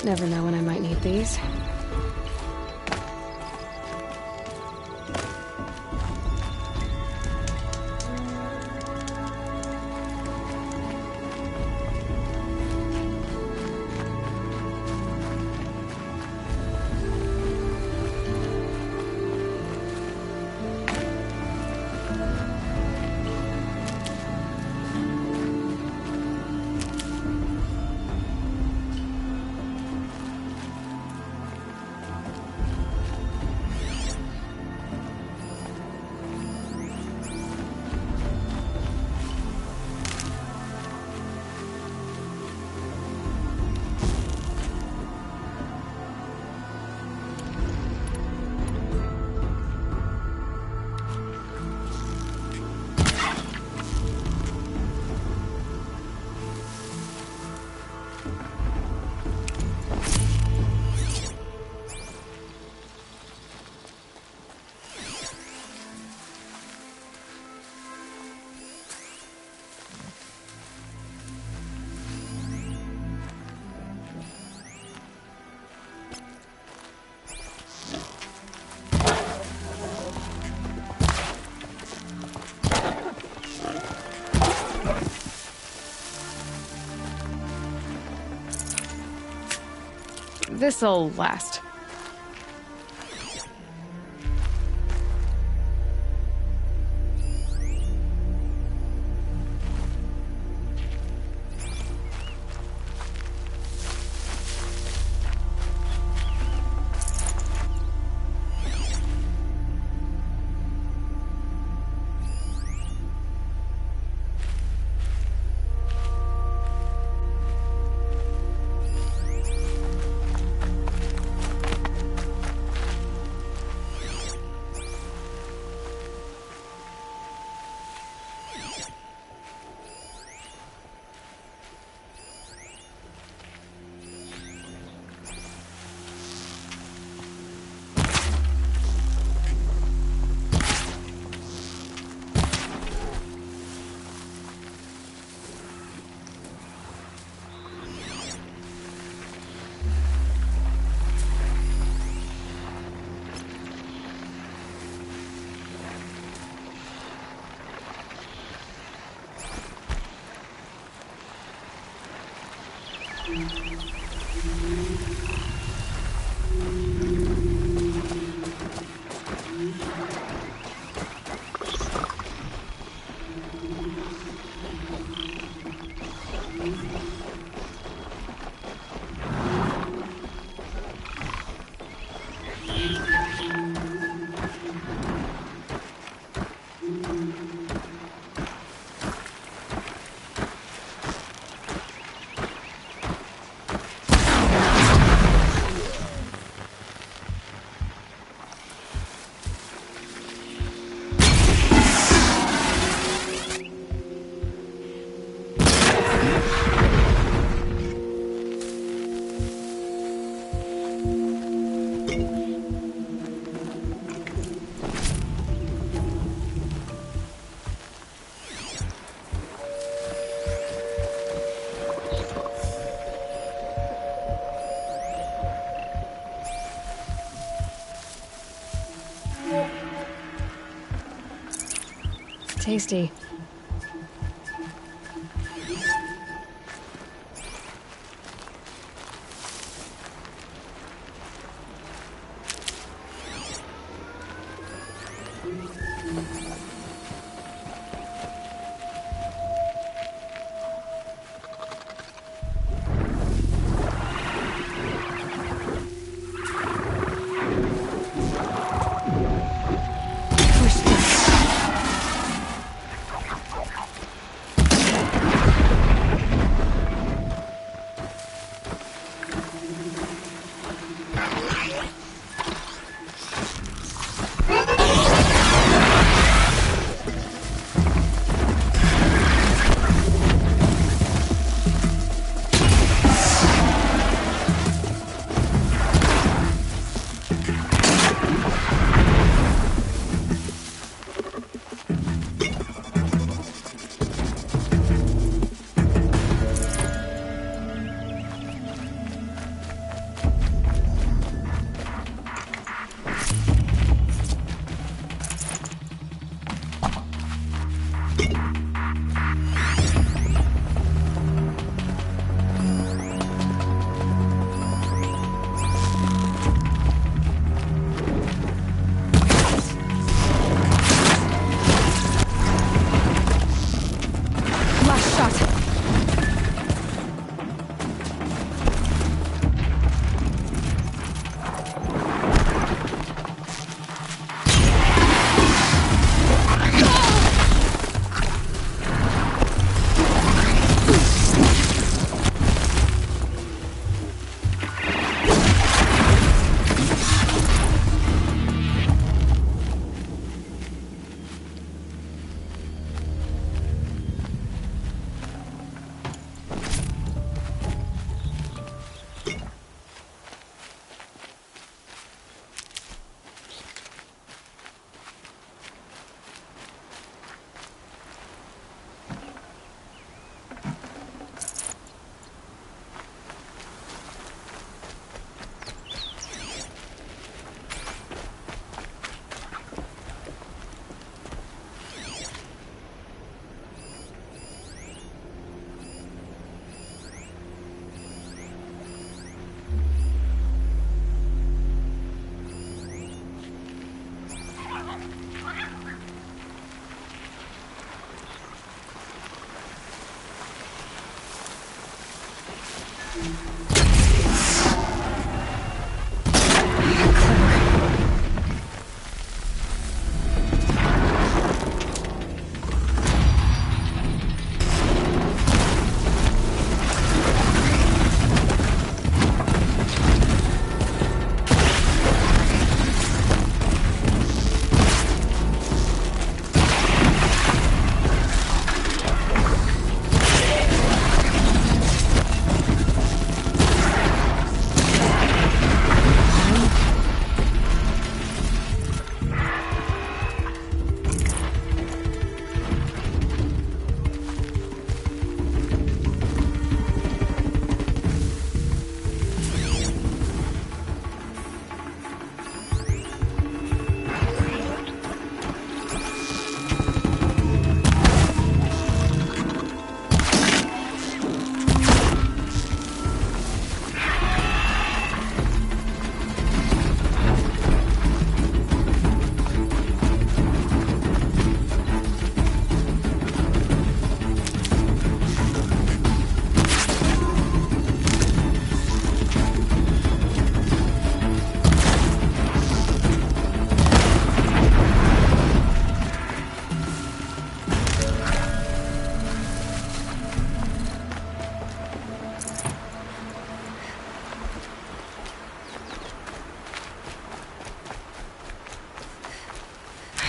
Never know when I might need these. This'll last. Tasty.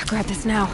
Grab this now.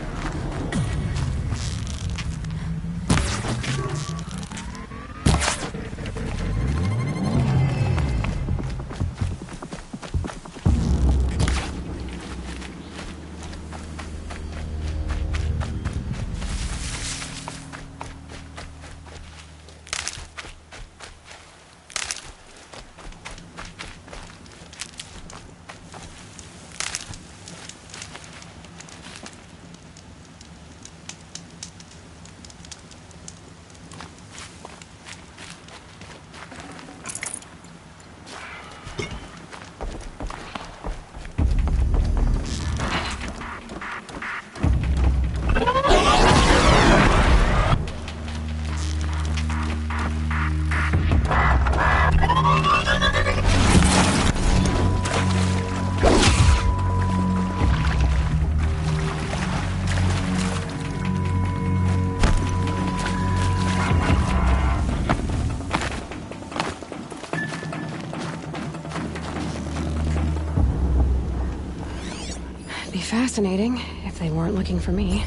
Be fascinating if they weren't looking for me.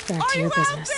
Back to your business.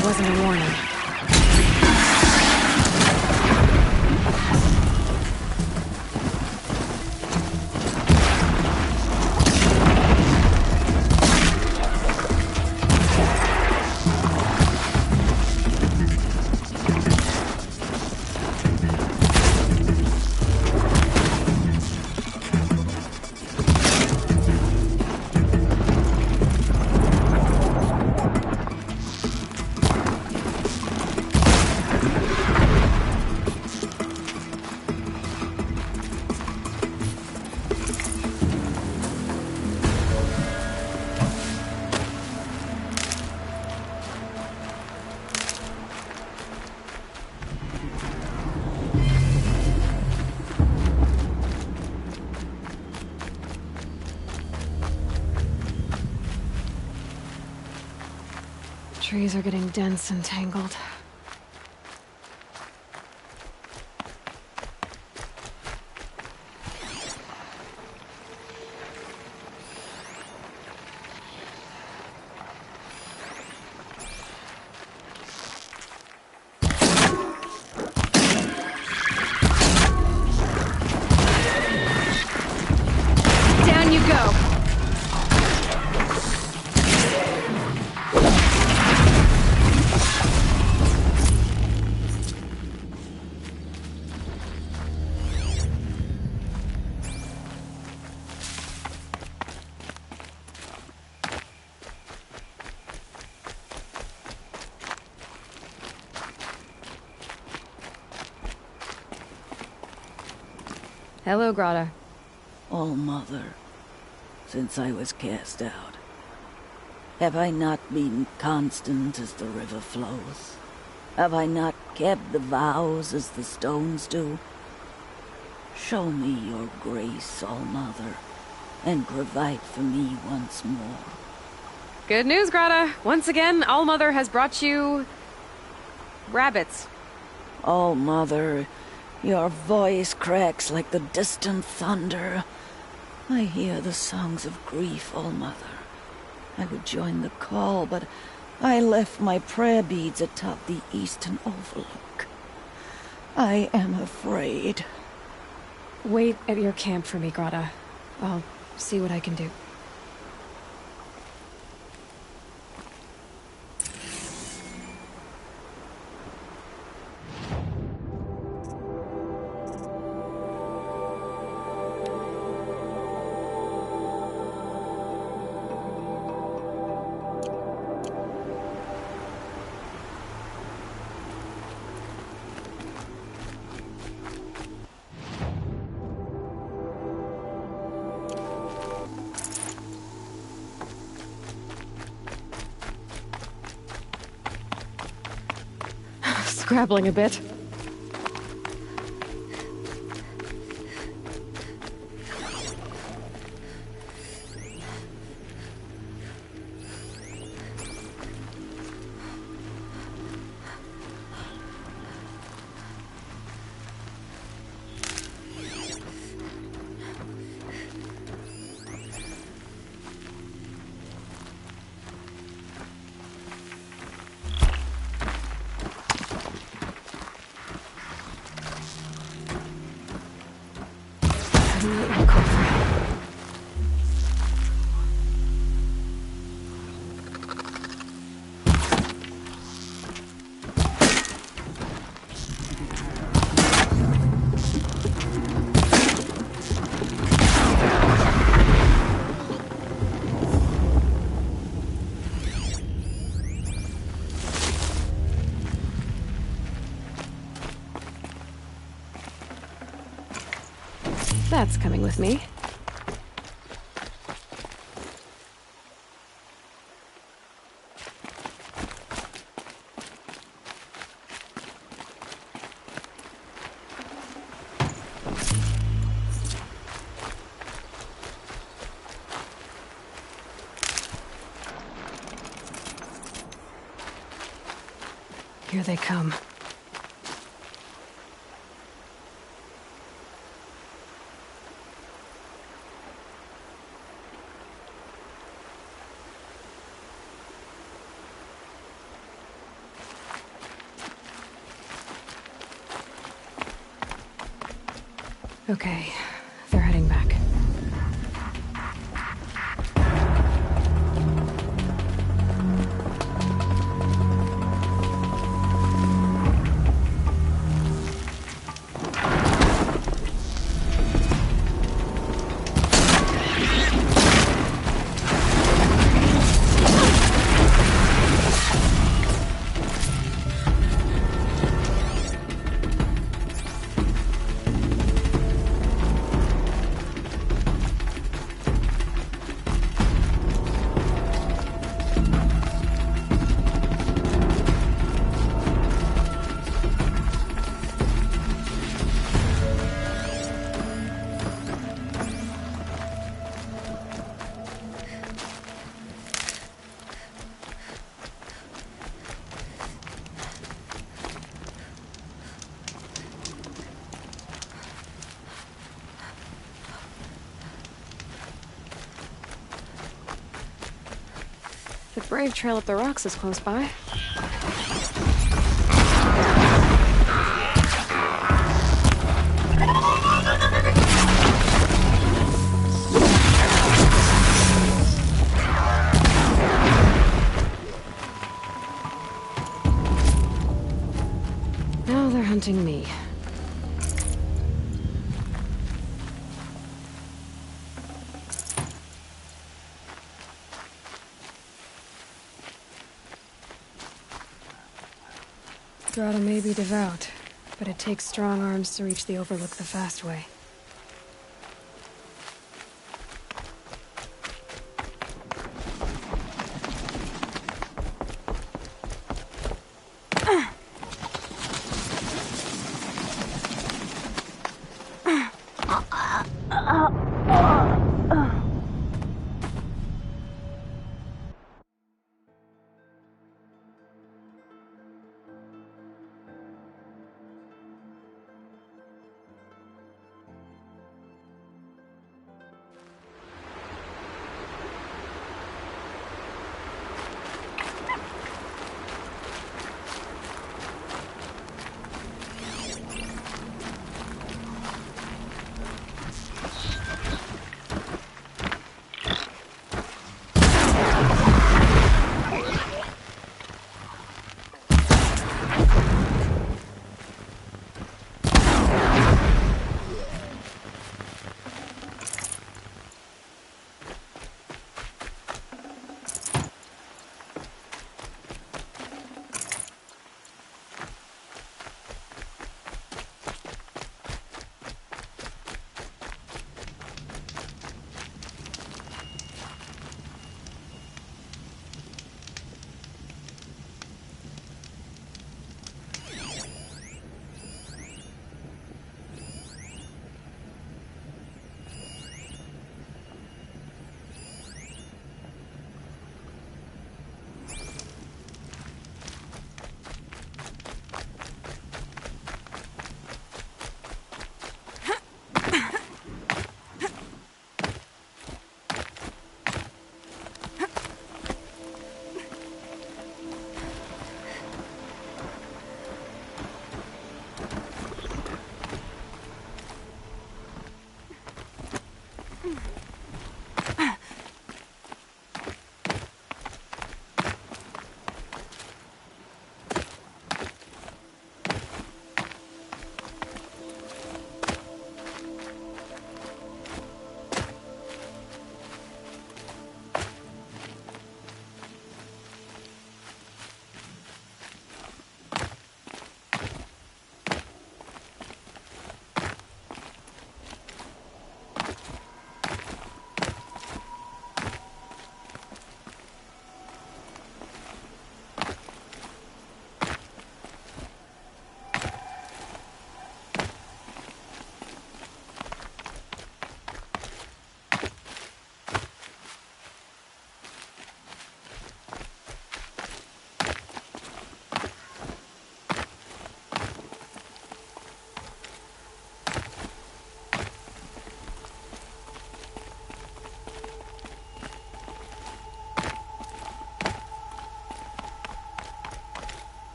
It wasn't a warning. Trees are getting dense and tangled. Down you go! Hello, Grata. All-Mother, since I was cast out, have I not been constant as the river flows? Have I not kept the vows as the stones do? Show me your grace, All-Mother, and provide for me once more. Good news, Grata. Once again, All-Mother has brought you... rabbits. All-Mother, your voice cracks like the distant thunder. I hear the songs of grief, All-Mother. I would join the call, but I left my prayer beads atop the eastern overlook. I am afraid. Wait at your camp for me, Grata. I'll see what I can do. Scrabbling a bit. That's coming with me. Here they come. Okay, they're heading back. The brave trail up the rocks is close by. Now they're hunting me. Grotto may be devout, but it takes strong arms to reach the Overlook the fast way.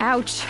Ouch.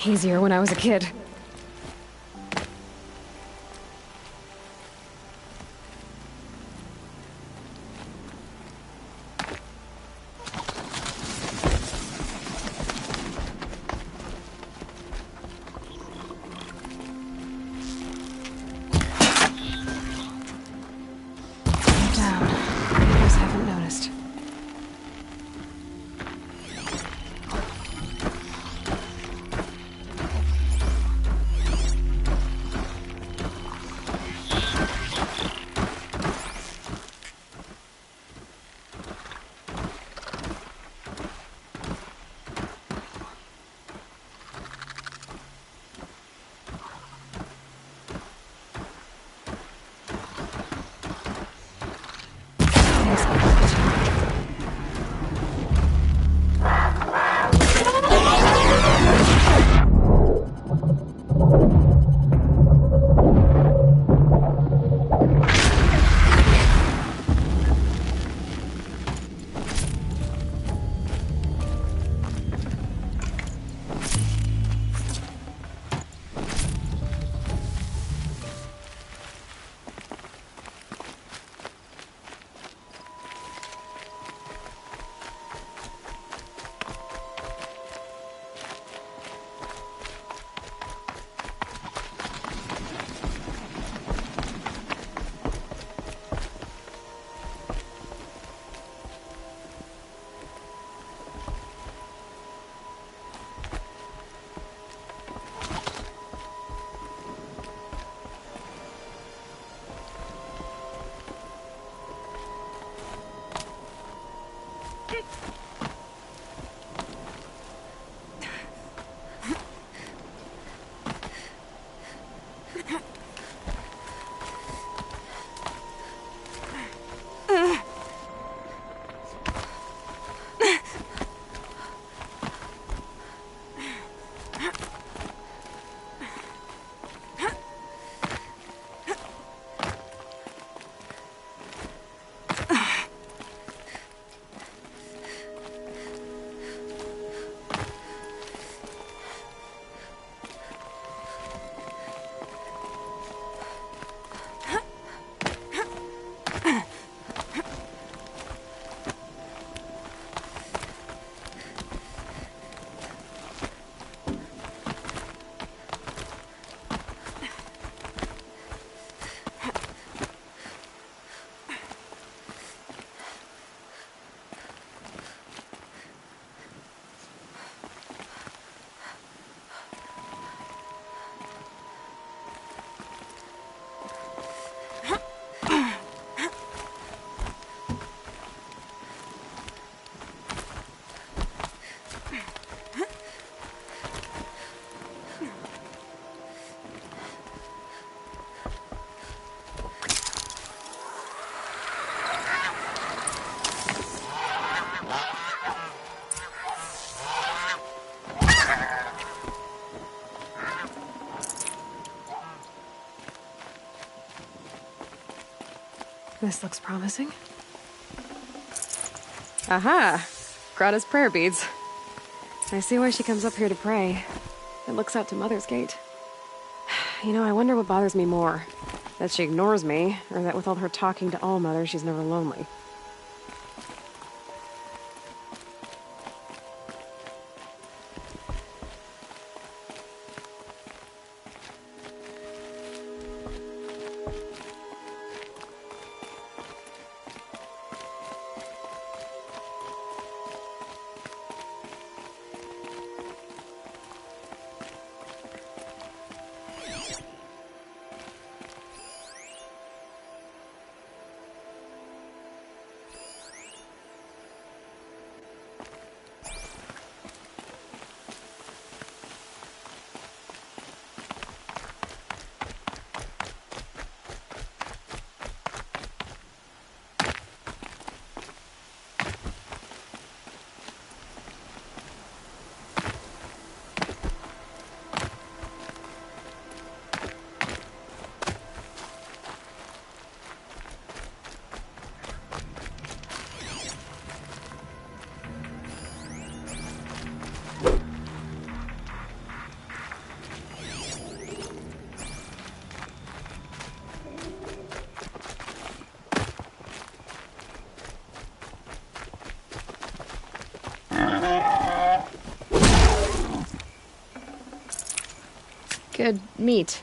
Easier when I was a kid. Down. Neighbors haven't noticed. This looks promising. Aha! Greta's prayer beads. I see why she comes up here to pray. It looks out to Mother's Gate. You know, I wonder what bothers me more. That she ignores me, or that with all her talking to Allmother, she's never lonely. Good meat.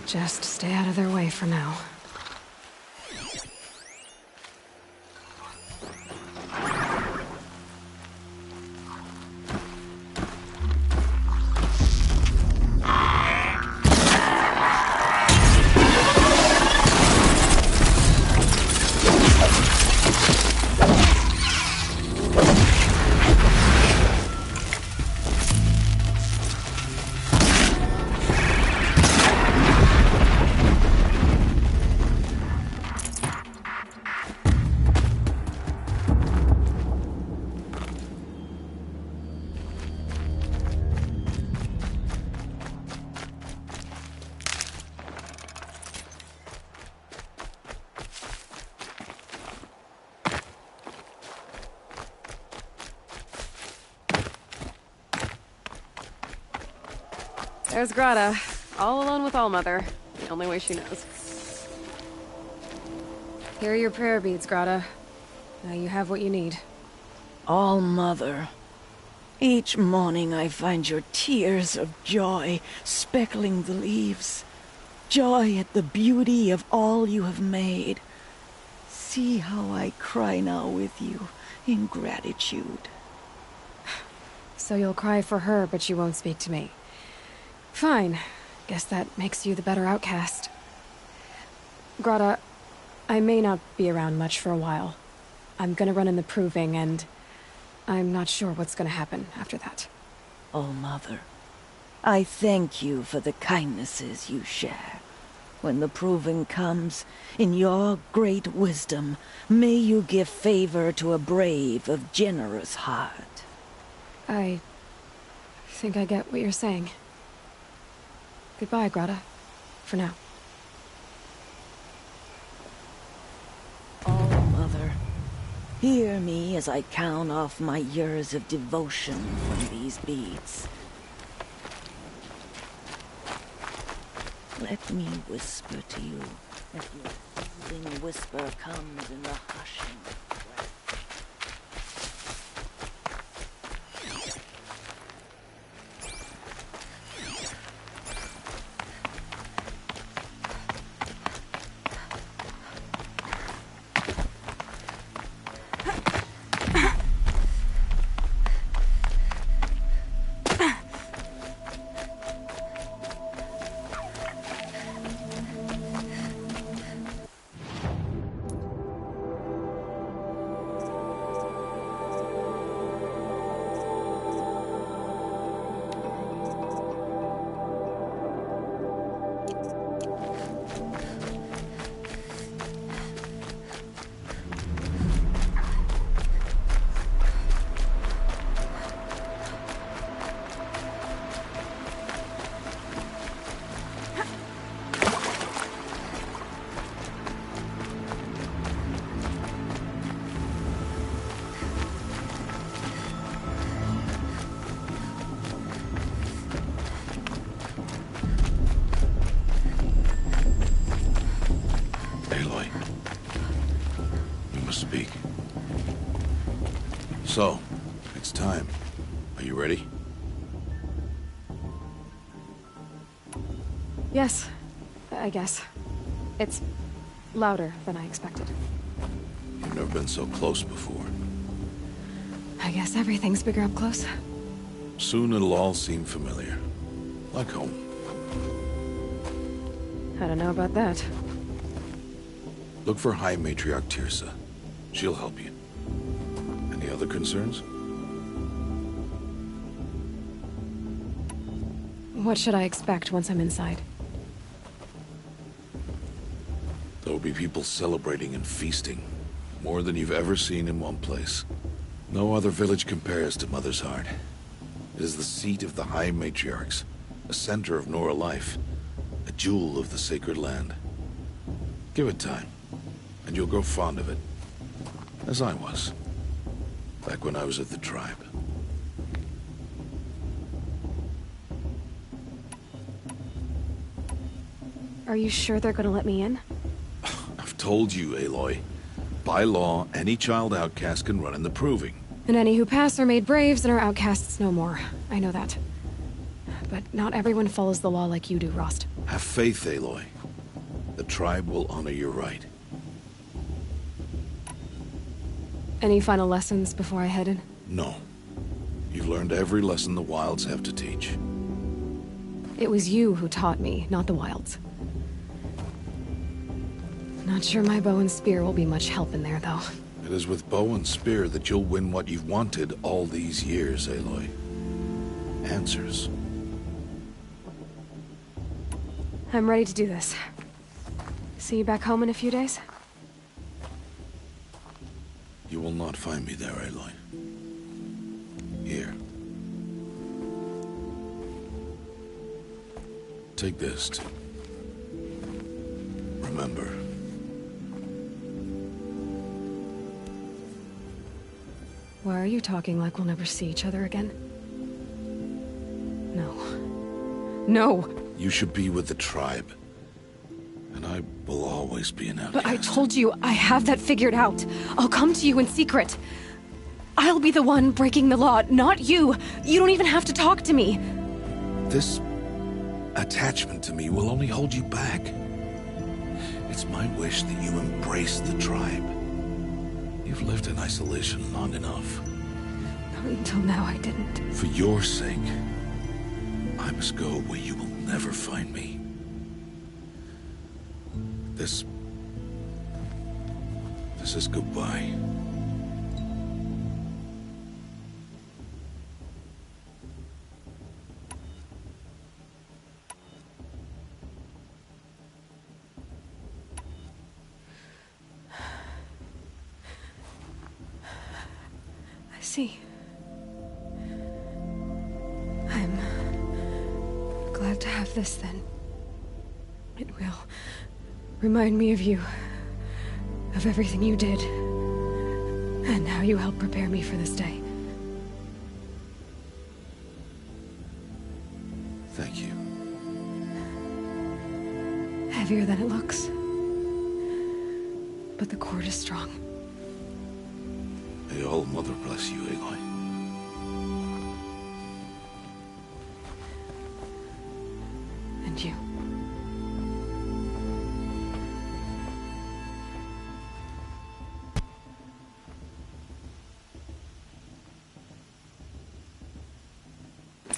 Just stay out of their way for now. There's Grata, all alone with Allmother. The only way she knows. Here are your prayer beads, Grata. Now you have what you need. All Mother. Each morning I find your tears of joy speckling the leaves. Joy at the beauty of all you have made. See how I cry now with you in gratitude. So you'll cry for her, but you won't speak to me. Fine. Guess that makes you the better outcast. Grata, I may not be around much for a while. I'm gonna run in the proving, and I'm not sure what's gonna happen after that. Oh, Mother, I thank you for the kindnesses you share. When the proving comes, in your great wisdom, may you give favor to a brave of generous heart. I think I get what you're saying. Goodbye, Grata. For now. Oh, Mother, hear me as I count off my years of devotion from these beads. Let me whisper to you as your soothing whisper comes in the hushing of breath. Speak. So, it's time. Are you ready? Yes, I guess. It's louder than I expected. You've never been so close before. I guess everything's bigger up close. Soon it'll all seem familiar. Like home. I don't know about that. Look for High Matriarch Tirsa. She'll help you. Any other concerns? What should I expect once I'm inside? There will be people celebrating and feasting. More than you've ever seen in one place. No other village compares to Mother's Heart. It is the seat of the High Matriarchs, a center of Nora life, a jewel of the sacred land. Give it time, and you'll grow fond of it. As I was, back when I was at the tribe. Are you sure they're gonna let me in? I've told you, Aloy. By law, any child outcast can run in the proving. And any who pass are made braves and are outcasts no more. I know that. But not everyone follows the law like you do, Rost. Have faith, Aloy. The tribe will honor your right. Any final lessons before I head in? No. You've learned every lesson the Wilds have to teach. It was you who taught me, not the Wilds. Not sure my bow and spear will be much help in there, though. It is with bow and spear that you'll win what you've wanted all these years, Aloy. Answers. I'm ready to do this. See you back home in a few days? You will not find me there, Aloy. Here. Take this to remember. Why are you talking like we'll never see each other again? No. No. You should be with the tribe. And I will always be an outcast. But I told you, I have that figured out. I'll come to you in secret. I'll be the one breaking the law, not you. You don't even have to talk to me. This attachment to me will only hold you back. It's my wish that you embrace the tribe. You've lived in isolation long enough. Until now, I didn't. For your sake, I must go where you will never find me. This is goodbye. I see. I'm glad to have this then. It will remind me of you, of everything you did, and how you helped prepare me for this day. Thank you. Heavier than it looks. But the cord is strong. May all Mother bless you, Aloy. And you.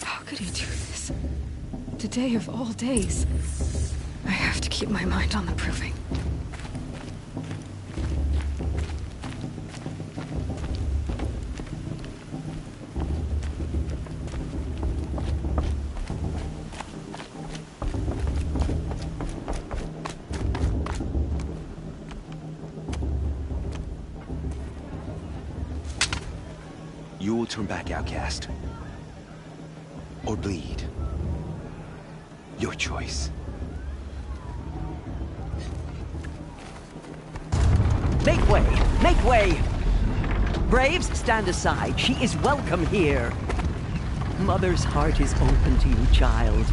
How could he do this? Today of all days. I have to keep my mind on the proving. You will turn back, outcast. Or bleed. Your choice. Make way! Make way! Braves, stand aside. She is welcome here. Mother's heart is open to you, child.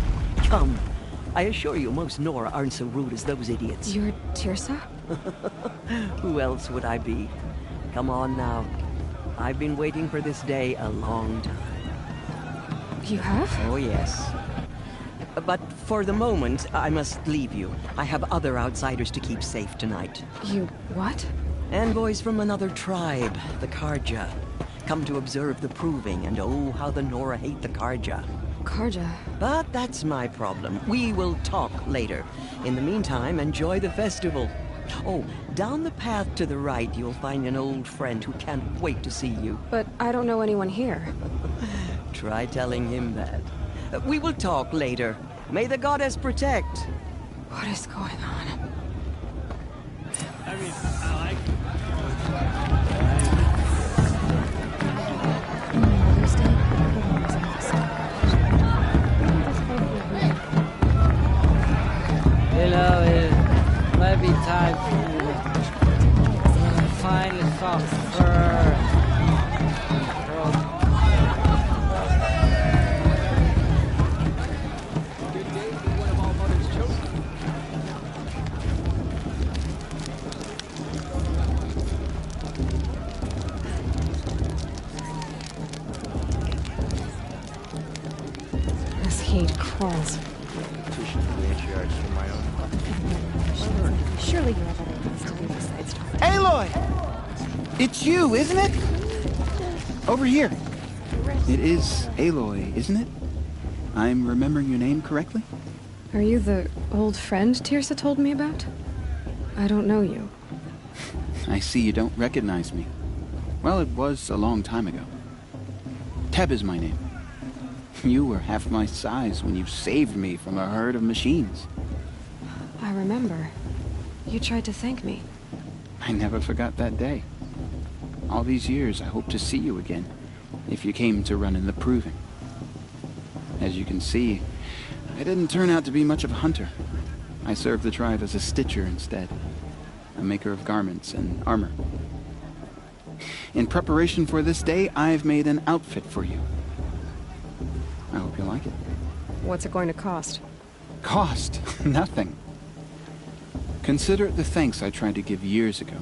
Come. I assure you, most Nora aren't so rude as those idiots. You're Tirsa? Who else would I be? Come on now. I've been waiting for this day a long time. You have? Oh, yes. But for the moment, I must leave you. I have other outsiders to keep safe tonight. You what? Envoys from another tribe, the Karja. Come to observe the proving, and oh, how the Nora hate the Karja. Karja? But that's my problem. We will talk later. In the meantime, enjoy the festival. Oh, down the path to the right, you'll find an old friend who can't wait to see you. But I don't know anyone here. Try telling him that. We will talk later. May the goddess protect. What is going on? I mean, I like You know, it might be time for you to finally stop fur. This heat crawls. Surely you have other things to do besides talk. Aloy! It's you, isn't it? Over here. It is Aloy, isn't it? I'm remembering your name correctly? Are you the old friend Tirsa told me about? I don't know you. I see you don't recognize me. Well, it was a long time ago. Teb is my name. You were half my size when you saved me from a herd of machines. I remember. You tried to thank me. I never forgot that day. All these years, I hope to see you again, if you came to run in the proving. As you can see, I didn't turn out to be much of a hunter. I served the tribe as a stitcher instead, a maker of garments and armor. In preparation for this day, I've made an outfit for you. I hope you like it. What's it going to cost? Cost? Nothing. Consider it the thanks I tried to give years ago.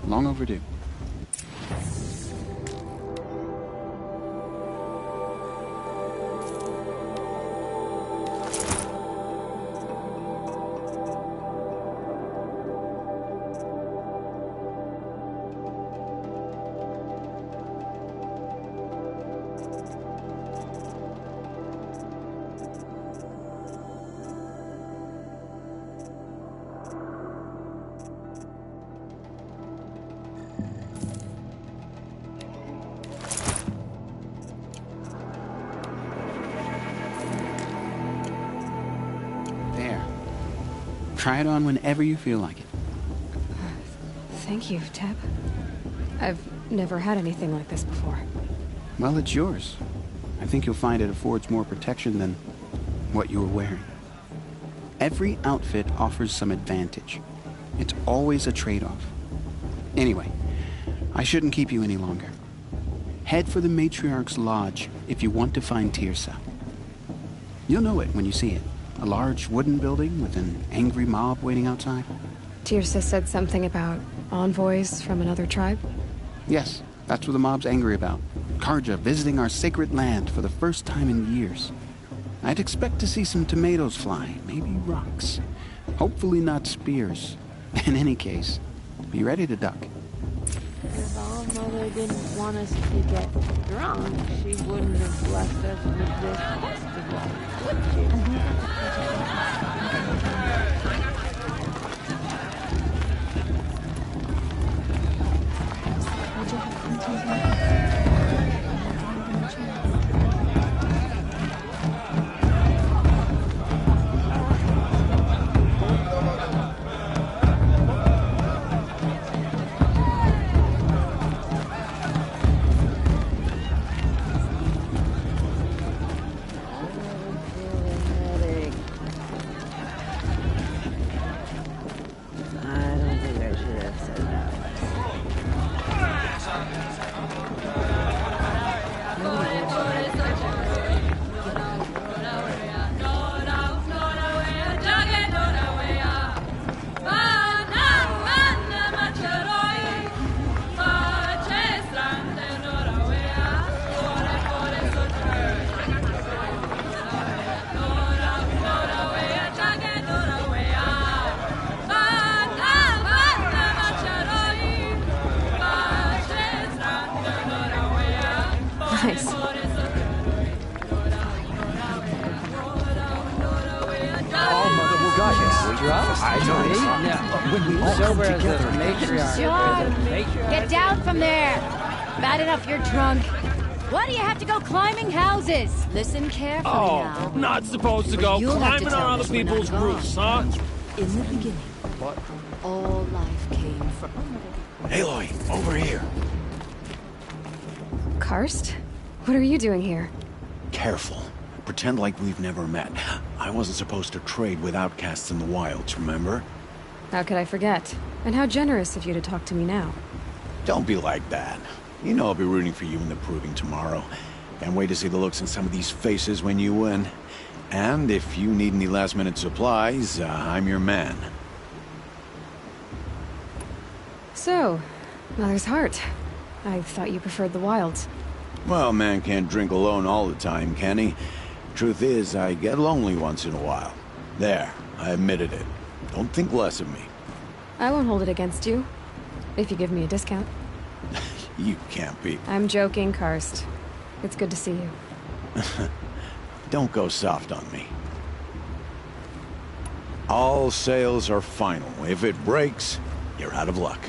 Long overdue. Try it on whenever you feel like it. Thank you, Teb. I've never had anything like this before. Well, it's yours. I think you'll find it affords more protection than what you were wearing. Every outfit offers some advantage. It's always a trade-off. Anyway, I shouldn't keep you any longer. Head for the Matriarch's Lodge if you want to find Tirsa. You'll know it when you see it. A large wooden building with an angry mob waiting outside. Tirsa said something about envoys from another tribe? Yes, that's what the mob's angry about. Karja visiting our sacred land for the first time in years. I'd expect to see some tomatoes fly, maybe rocks. Hopefully not spears. In any case, be ready to duck. If our mother didn't want us to get drunk, she wouldn't have left us with this festival, would she? Nice. Oh, Mother will guide us. Trust? I don't Yeah. When we all Sober come as a together. matriarch. John, get down from there. Bad enough you're drunk. Why do you have to go climbing houses? Listen carefully now. Not supposed to go You'll have to climbing tell on other us when I'm people's gone. roofs, huh? In the beginning, all life came from... Aloy, over here. Karst? What are you doing here? Careful. Pretend like we've never met. I wasn't supposed to trade with outcasts in the wilds, remember? How could I forget? And how generous of you to talk to me now. Don't be like that. You know I'll be rooting for you in the proving tomorrow. Can't wait to see the looks in some of these faces when you win. And if you need any last-minute supplies, I'm your man. So, Mother's Heart. I thought you preferred the wilds. Well, man can't drink alone all the time, can he? Truth is, I get lonely once in a while. There, I admitted it. Don't think less of me. I won't hold it against you. If you give me a discount. You can't be. I'm joking, Karst. It's good to see you. Don't go soft on me. All sales are final. If it breaks, you're out of luck.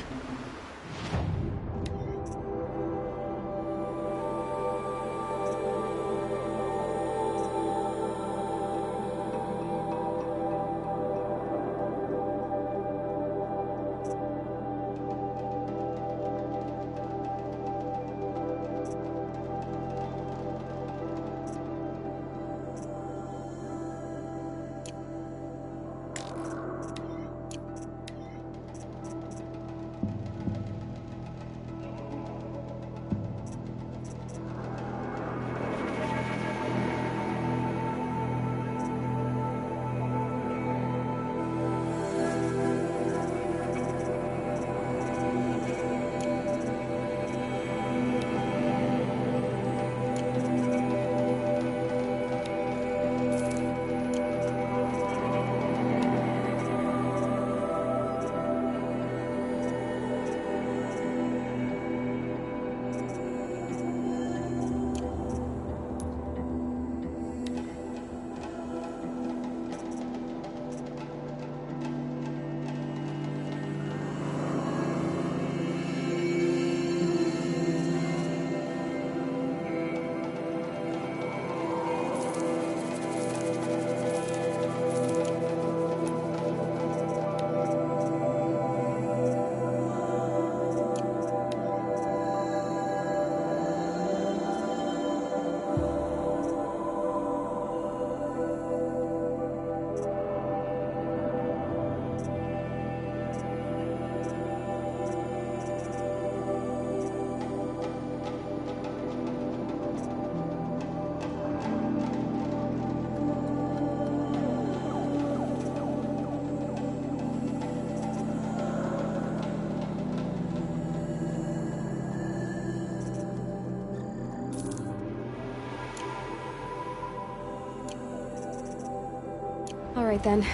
All right, then.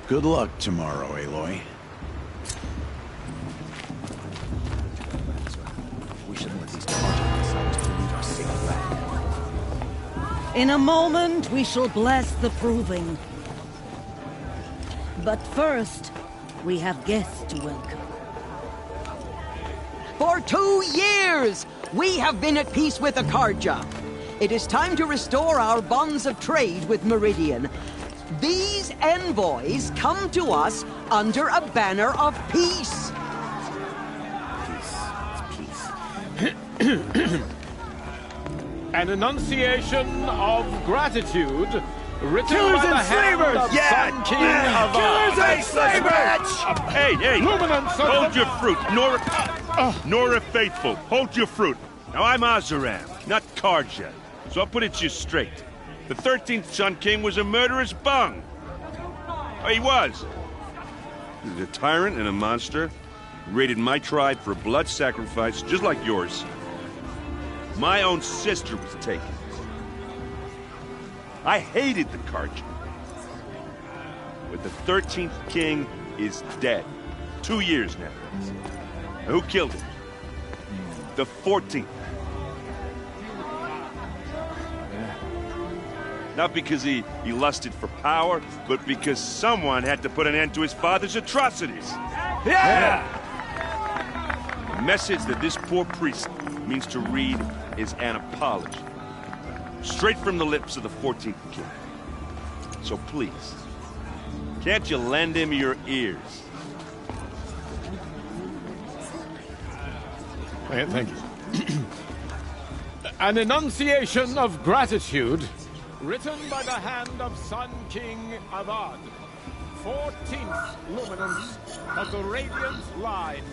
Good luck tomorrow, Aloy. We should let these targets pollute our sacred land. In a moment, we shall bless the proving. But first, we have guests to welcome. For 2 years, we have been at peace with Akarja. It is time to restore our bonds of trade with Meridian. These envoys come to us under a banner of peace. An enunciation of gratitude written Killers by the and hand slavers! of Sun King of Killers and slavers! Hey, hey! Luminance of Hold the- your fruit, Nora Faithful. Hold your fruit. Now I'm Azaram, not Karja, so I'll put it to you straight. The 13th Sun King was a murderous bung. Oh, he was. He was a tyrant and a monster. He raided my tribe for blood sacrifice, just like yours. My own sister was taken. I hated the Karja. But the 13th king is dead. 2 years now. Now, who killed him? The 14th. Not because he lusted for power, but because someone had to put an end to his father's atrocities. Yeah! The message that this poor priest means to read is an apology. Straight from the lips of the 14th king. So please, can't you lend him your ears? Thank you. An enunciation of gratitude written by the hand of Sun King Avad, 14th luminance of the Radiant Line.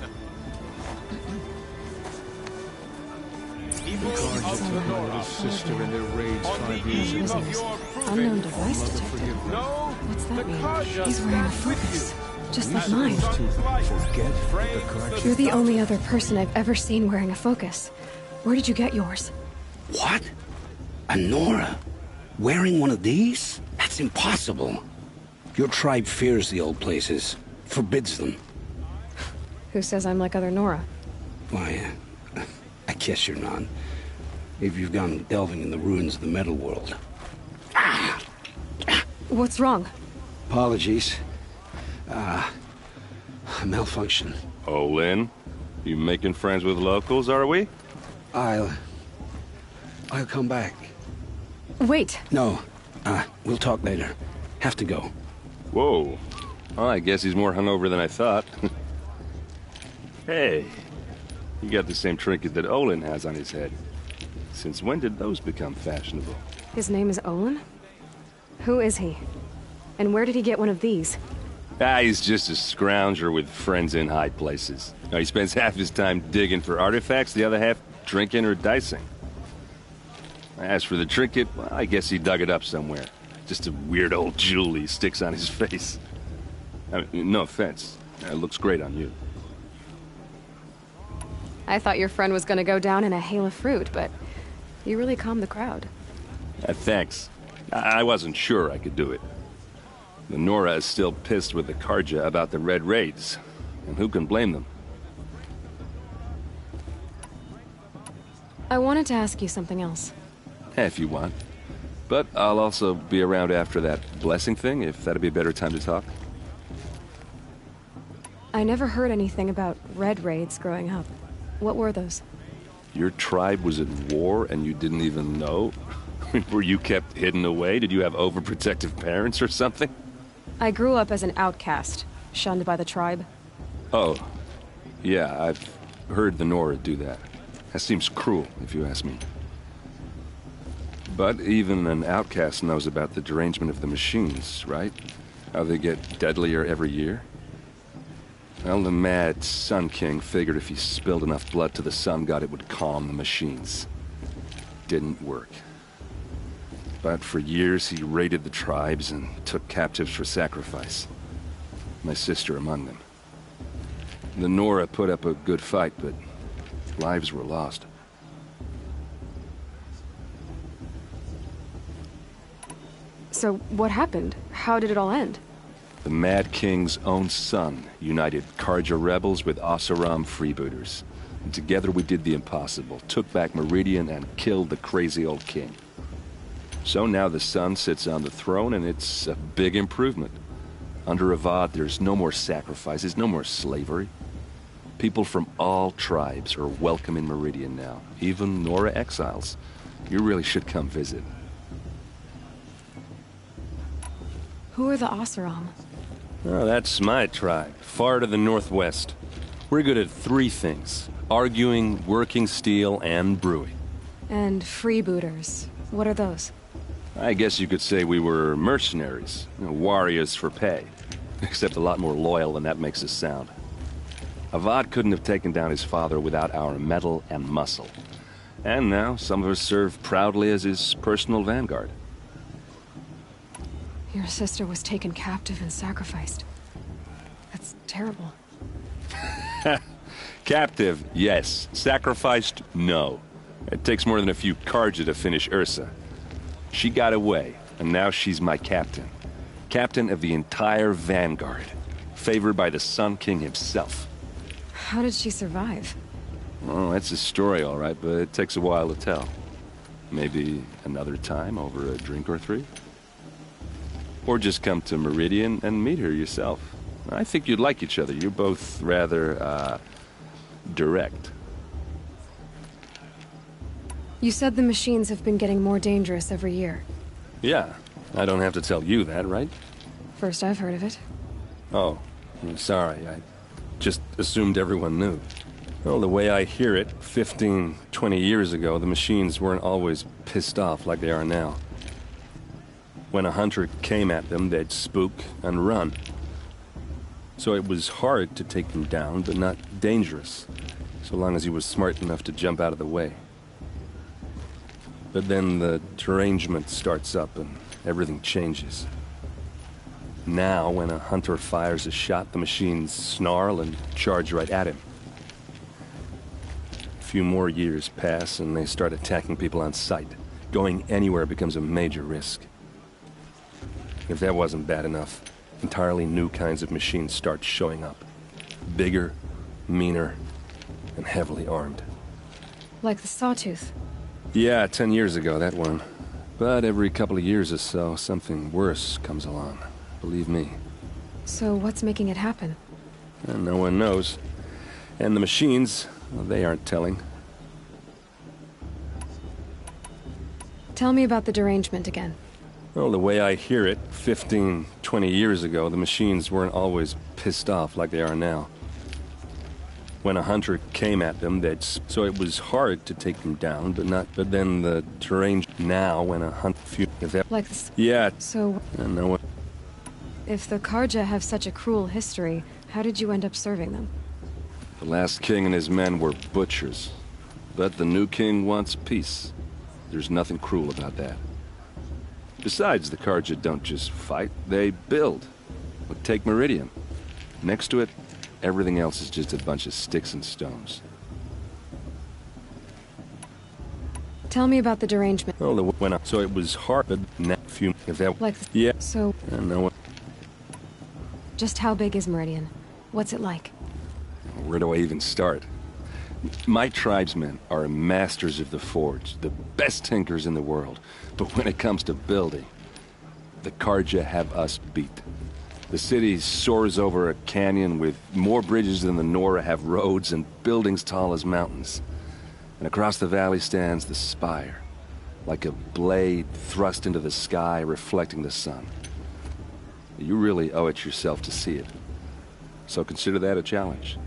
People of the Nora, sister in their raids on 5 the years eve ago. of your Unknown proving, device detected. no, What's the that mean? Karja He's wearing a stands with focus. you. Just like As mine. sunlight Forget frames the Karja. You're the only other person I've ever seen wearing a focus. Where did you get yours? What? A Nora? Wearing one of these? That's impossible. Your tribe fears the old places, forbids them. Who says I'm like other Nora? Why, I guess you're not. If you've gone delving in the ruins of the metal world. What's wrong? Apologies. A malfunction. Oh, Lynn, you making friends with locals, are we? I'll come back. Wait. No, we'll talk later. Have to go. Whoa. Well, I guess he's more hungover than I thought. Hey, you got the same trinket that Olin has on his head. Since when did those become fashionable? His name is Olin? Who is he? And where did he get one of these? He's just a scrounger with friends in high places. He spends half his time digging for artifacts, the other half drinking or dicing. As for the trinket, well, I guess he dug it up somewhere. Just a weird old jewel he sticks on his face. I mean, no offense. It looks great on you. I thought your friend was gonna go down in a hail of fruit, but you really calmed the crowd. Thanks. I wasn't sure I could do it. The Nora is still pissed with the Karja about the Red Raids. And who can blame them? I wanted to ask you something else. If you want. But I'll also be around after that blessing thing, if that'd be a better time to talk. I never heard anything about red raids growing up. What were those? Your tribe was at war and you didn't even know? Were you kept hidden away? Did you have overprotective parents or something? I grew up as an outcast, shunned by the tribe. Oh, yeah, I've heard the Nora do that. That seems cruel, if you ask me. But even an outcast knows about the derangement of the machines, right? How they get deadlier every year? Well, the mad Sun King figured if he spilled enough blood to the Sun God, it would calm the machines. Didn't work. But for years, he raided the tribes and took captives for sacrifice. My sister among them. The Nora put up a good fight, but lives were lost. So, what happened? How did it all end? The Mad King's own son united Karja rebels with Oseram freebooters. And together we did the impossible, took back Meridian and killed the crazy old king. So now the son sits on the throne, and it's a big improvement. Under Avad, there's no more sacrifices, no more slavery. People from all tribes are welcome in Meridian now, even Nora exiles. You really should come visit. Who are the Oseram? Oh, that's my tribe, far to the northwest. We're good at 3 things: arguing, working steel, and brewing. And freebooters. What are those? I guess you could say we were mercenaries, warriors for pay. Except a lot more loyal than that makes us sound. Avad couldn't have taken down his father without our metal and muscle. And now, some of us serve proudly as his personal vanguard. Your sister was taken captive and sacrificed. That's terrible. Captive, yes. Sacrificed, no. It takes more than a few Karja to finish Ursa. She got away, and now she's my captain. Captain of the entire vanguard. Favored by the Sun King himself. How did she survive? Oh, that's a story, all right, but it takes a while to tell. Maybe another time over a drink or 3? Or just come to Meridian and meet her yourself. I think you'd like each other. You're both rather, direct. You said the machines have been getting more dangerous every year. Yeah, I don't have to tell you that, right? First I've heard of it. Oh, I'm sorry. I just assumed everyone knew. Well, the way I hear it, 15, 20 years ago, the machines weren't always pissed off like they are now. When a hunter came at them, they'd spook and run. So it was hard to take them down, but not dangerous, so long as he was smart enough to jump out of the way. But then the derangement starts up and everything changes. Now, when a hunter fires a shot, the machines snarl and charge right at him. A few more years pass and they start attacking people on sight. Going anywhere becomes a major risk. If that wasn't bad enough, entirely new kinds of machines start showing up. Bigger, meaner, and heavily armed. Like the Sawtooth. Yeah, 10 years ago, that one. But every couple of years or so, something worse comes along. Believe me. So what's making it happen? And no one knows. And the machines, well, they aren't telling. Tell me about the derangement again. Well, the way I hear it, 15, 20 years ago, the machines weren't always pissed off like they are now. When a hunter came at them, so it was hard to take them down, but then the terrain now when a hunt like this. Yeah. So and no one. If the Karja have such a cruel history, how did you end up serving them? The last king and his men were butchers. But the new king wants peace. There's nothing cruel about that. Besides, the Karja don't just fight, they build. But take Meridian. Next to it, everything else is just a bunch of sticks and stones. Tell me about the derangement. Well, so it was hard, but few. If that like yeah. So. And no one. Just how big is Meridian? What's it like? Where do I even start? My tribesmen are masters of the forge, the best tinkers in the world. But when it comes to building, the Karja have us beat. The city soars over a canyon with more bridges than the Nora have roads and buildings tall as mountains. And across the valley stands the spire, like a blade thrust into the sky reflecting the sun. You really owe it yourself to see it. So consider that a challenge.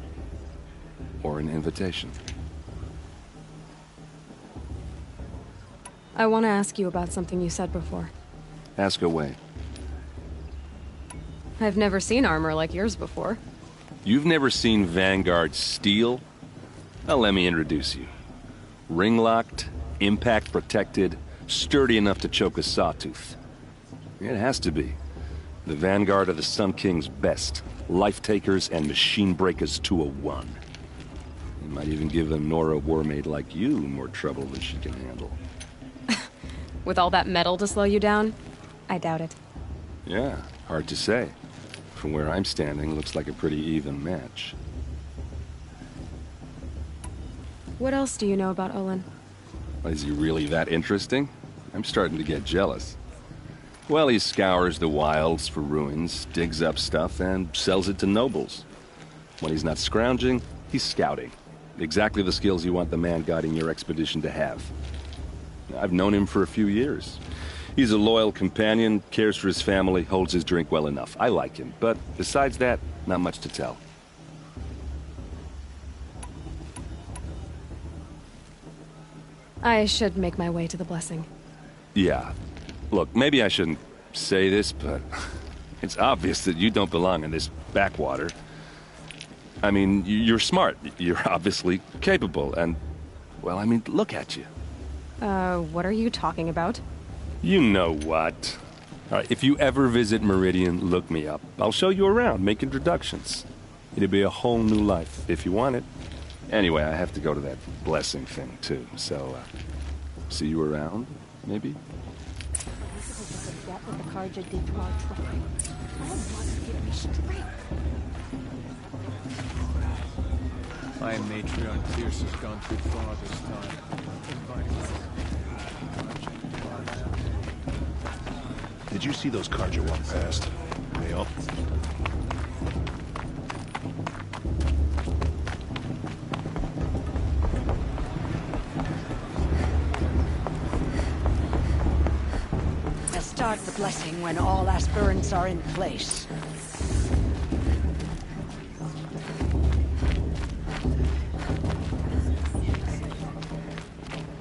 Or an invitation. I want to ask you about something you said before. Ask away. I've never seen armor like yours before. You've never seen Vanguard steel? Well, let me introduce you. Ring-locked, impact-protected, sturdy enough to choke a sawtooth. It has to be. The Vanguard are the Sun King's best. Life-takers and machine-breakers to a one. It might even give a Nora warmaid like you more trouble than she can handle. With all that metal to slow you down? I doubt it. Yeah, hard to say. From where I'm standing, looks like a pretty even match. What else do you know about Olin? Is he really that interesting? I'm starting to get jealous. Well, he scours the wilds for ruins, digs up stuff, and sells it to nobles. When he's not scrounging, he's scouting. Exactly the skills you want the man guiding your expedition to have. I've known him for a few years. He's a loyal companion, cares for his family, holds his drink well enough. I like him, but besides that, not much to tell. I should make my way to the blessing. Yeah. Look, maybe I shouldn't say this, but it's obvious that you don't belong in this backwater. I mean, you're smart. You're obviously capable, and, well, I mean, look at you. What are you talking about? You know what. All right, if you ever visit Meridian, look me up. I'll show you around, make introductions. It'll be a whole new life, if you want it. Anyway, I have to go to that blessing thing, too, so, see you around, maybe? My matriarch Fierce has gone too far this time. Did you see those Carja walk past? They all... Start the blessing when all aspirants are in place.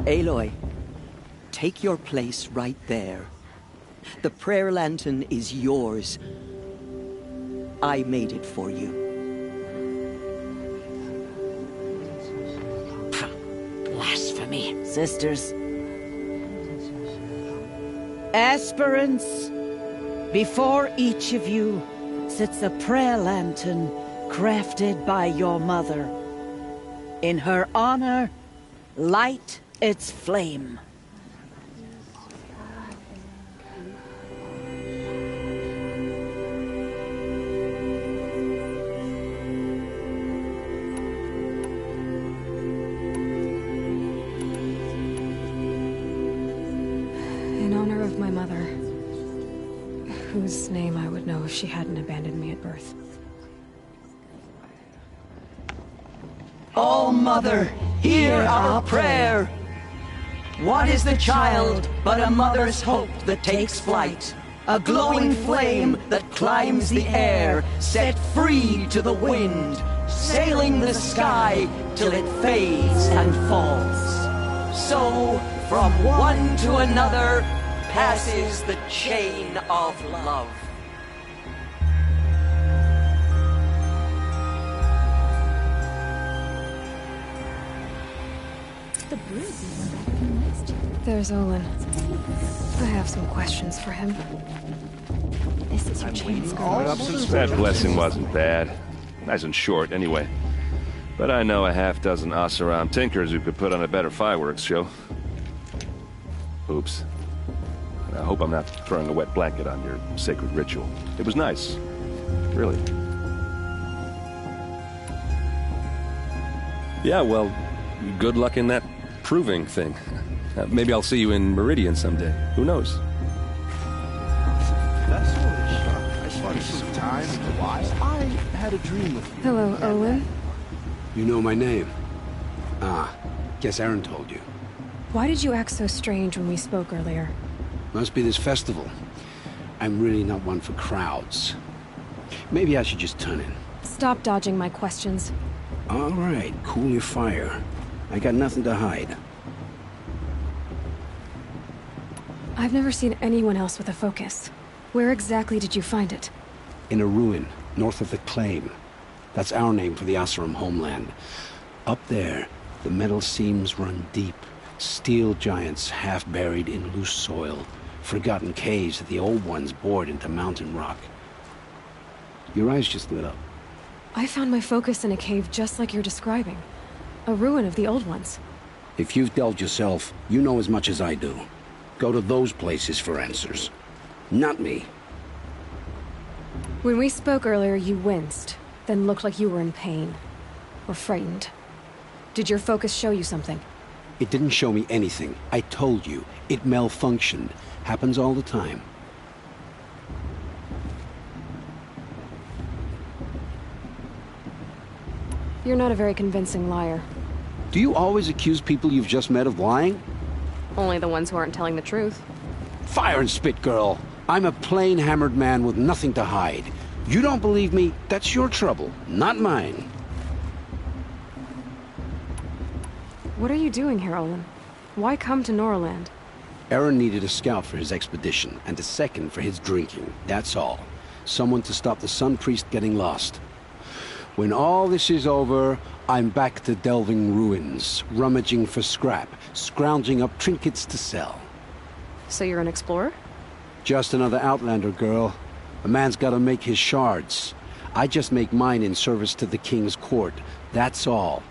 Aloy, take your place right there. The prayer lantern is yours. I made it for you. Blasphemy. Sisters. Aspirants, before each of you sits a prayer lantern crafted by your mother. In her honor, light its flame. In honor of my mother, whose name I would know if she hadn't abandoned me at birth. All Mother, hear our prayer. What is the child but a mother's hope that takes flight? A glowing flame that climbs the air, set free to the wind, sailing the sky till it fades and falls. So, from one to another, passes the chain of love. There's Olin. I have some questions for him. This is your chance, girl. That blessing wasn't bad. Nice and short, anyway. But I know a half-dozen Oseram tinkers who could put on a better fireworks show. Oops. I hope I'm not throwing a wet blanket on your sacred ritual. It was nice. Really. Yeah, well, good luck in that proving thing. Maybe I'll see you in Meridian someday. Who knows? That's I spent some time in the wild. I had a dream with you. Hello, Olin. You know my name? Ah, guess Aaron told you. Why did you act so strange when we spoke earlier? Must be this festival. I'm really not one for crowds. Maybe I should just turn in. Stop dodging my questions. All right, cool your fire. I got nothing to hide. I've never seen anyone else with a focus. Where exactly did you find it? In a ruin, north of the Claim. That's our name for the Oseram homeland. Up there, the metal seams run deep. Steel giants half buried in loose soil. Forgotten caves that the old ones bored into mountain rock. Your eyes just lit up. I found my focus in a cave just like you're describing. A ruin of the old ones. If you've delved yourself, you know as much as I do. Go to those places for answers. Not me. When we spoke earlier, you winced, then looked like you were in pain. Or frightened. Did your focus show you something? It didn't show me anything. I told you. It malfunctioned. Happens all the time. You're not a very convincing liar. Do you always accuse people you've just met of lying? Only the ones who aren't telling the truth. Fire and spit, girl. I'm a plain hammered man with nothing to hide. You don't believe me, that's your trouble, not mine. What are you doing here, Olin? Why come to Norland? Aaron needed a scout for his expedition, and a second for his drinking, that's all. Someone to stop the Sun Priest getting lost. When all this is over, I'm back to delving ruins, rummaging for scrap, scrounging up trinkets to sell. So you're an explorer? Just another Outlander, girl. A man's gotta make his shards. I just make mine in service to the King's court, that's all.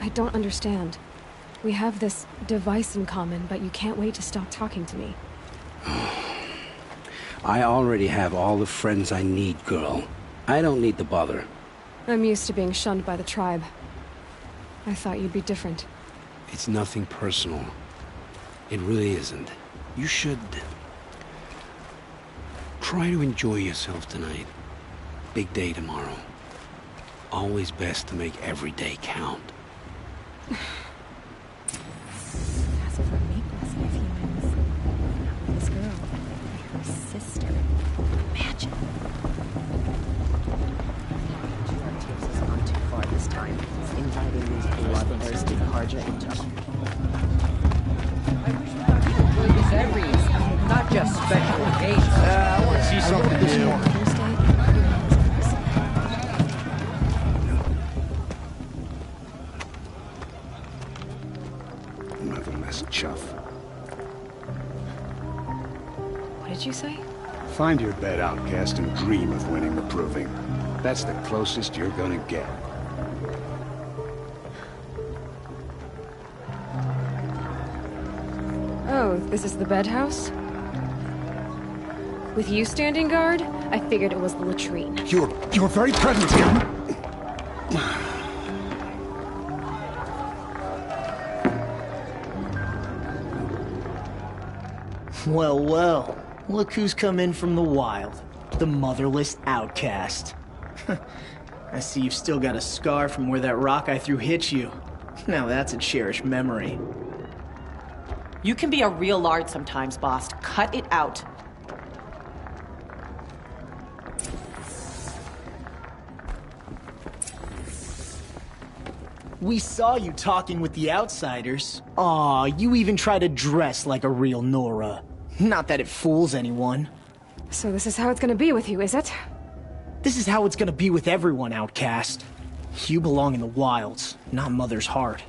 I don't understand. We have this device in common, but you can't wait to stop talking to me. I already have all the friends I need, girl. I don't need the bother. I'm used to being shunned by the tribe. I thought you'd be different. It's nothing personal. It really isn't. You should... try to enjoy yourself tonight. Big day tomorrow. Always best to make every day count. Ask for meekness of humans. This girl, her sister. Imagine. Takes us not too far this time. Inviting these bloodthirsty Harja into not just special occasions. I want to see something this morning. Motherless chuff. What did you say? Find your bed, outcast, and dream of winning the proving. That's the closest you're gonna get. Oh, this is the bed house? With you standing guard, I figured it was the latrine. You're very present here. Well, well. Look who's come in from the wild. The motherless outcast. I see you've still got a scar from where that rock I threw hit you. Now that's a cherished memory. You can be a real lard sometimes, boss. Cut it out. We saw you talking with the outsiders. Aw, you even try to dress like a real Nora. Not that it fools anyone. So this is how it's gonna be with you, is it? This is how it's gonna be with everyone, outcast. You belong in the wilds, not Mother's heart.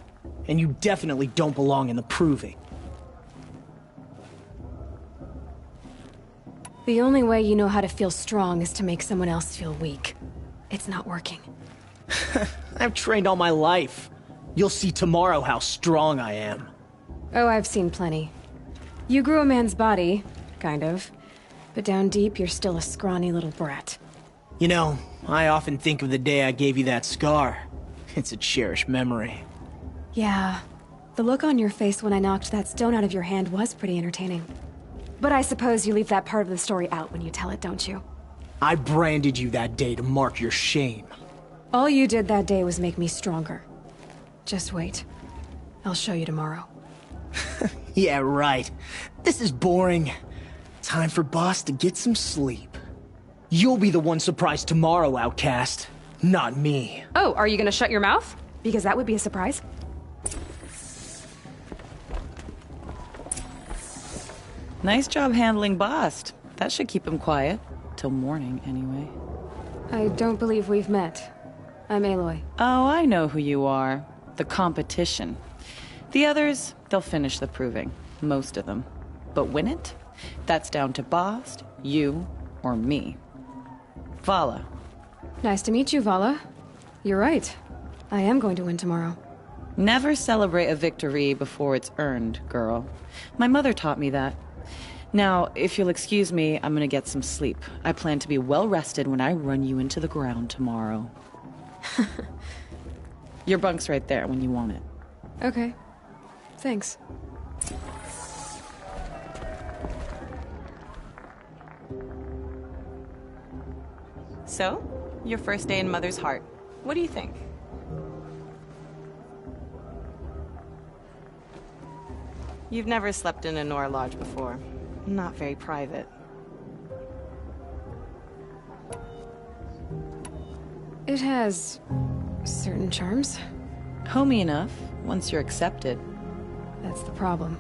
And you definitely don't belong in the proving. The only way you know how to feel strong is to make someone else feel weak. It's not working. I've trained all my life. You'll see tomorrow how strong I am. Oh, I've seen plenty. You grew a man's body, kind of. But down deep, you're still a scrawny little brat. You know, I often think of the day I gave you that scar. It's a cherished memory. Yeah. The look on your face when I knocked that stone out of your hand was pretty entertaining. But I suppose you leave that part of the story out when you tell it, don't you? I branded you that day to mark your shame. All you did that day was make me stronger. Just wait. I'll show you tomorrow. Yeah, right. This is boring. Time for Boss to get some sleep. You'll be the one surprised tomorrow, outcast. Not me. Oh, are you gonna shut your mouth? Because that would be a surprise. Nice job handling Bast. That should keep him quiet. Till morning, anyway. I don't believe we've met. I'm Aloy. Oh, I know who you are. The competition. The others, they'll finish the proving. Most of them. But win it? That's down to Bast, you, or me. Vala. Nice to meet you, Vala. You're right. I am going to win tomorrow. Never celebrate a victory before it's earned, girl. My mother taught me that. Now, if you'll excuse me, I'm gonna get some sleep. I plan to be well rested when I run you into the ground tomorrow. Your bunk's right there when you want it. Okay. Thanks. So, your first day in Mother's Heart. What do you think? You've never slept in a Nora Lodge before. Not very private. It has certain charms. Homey enough, once you're accepted. That's the problem.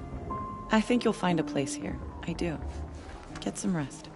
I think you'll find a place here. I do. Get some rest.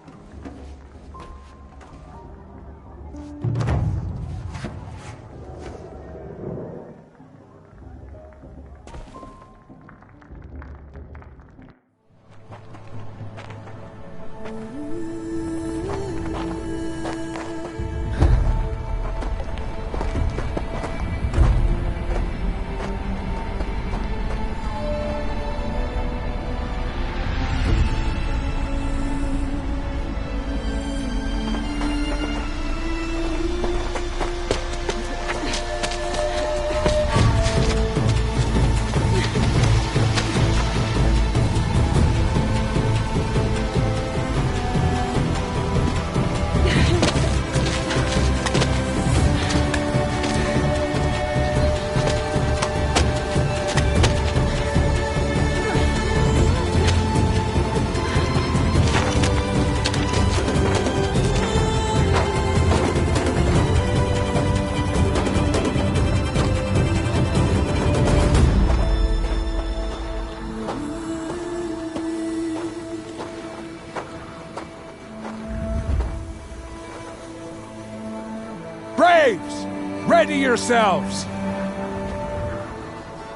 Braves! Ready yourselves!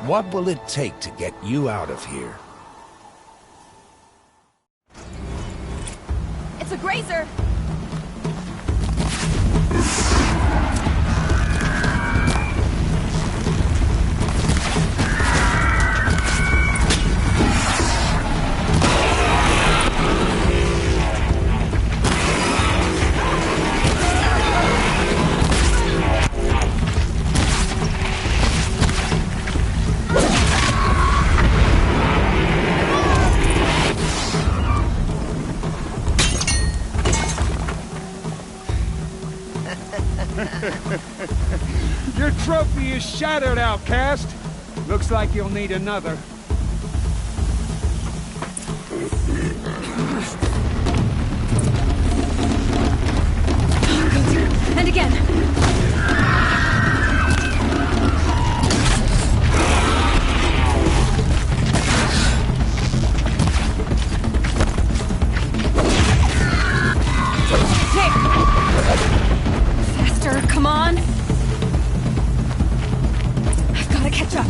What will it take to get you out of here? It's a grazer! Your trophy is shattered, outcast. Looks like you'll need another. And again! Faster, come on! I've gotta catch up.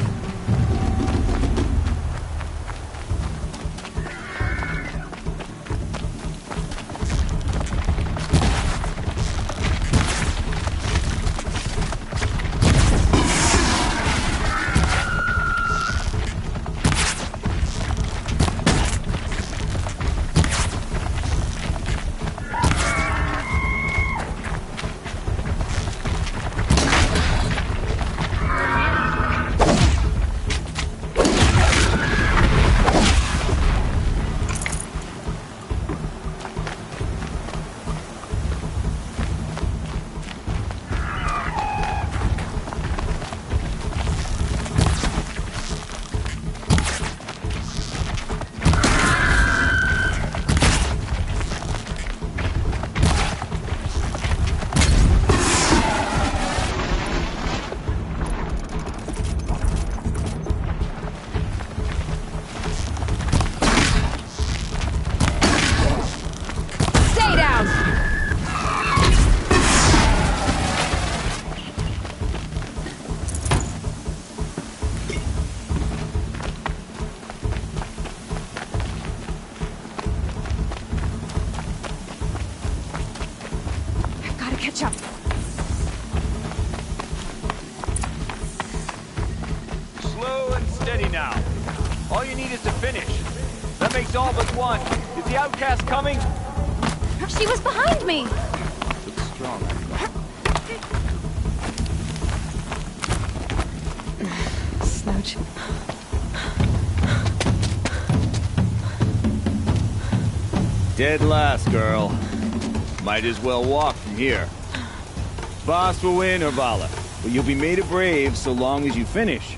Catch up. All you need is to finish. That makes all but one. Is the outcast coming? She was behind me! Looks strong, I thought. Slouch. Dead last, girl. Might as well walk from here. Boss will win or Vala, but you'll be made a brave so long as you finish.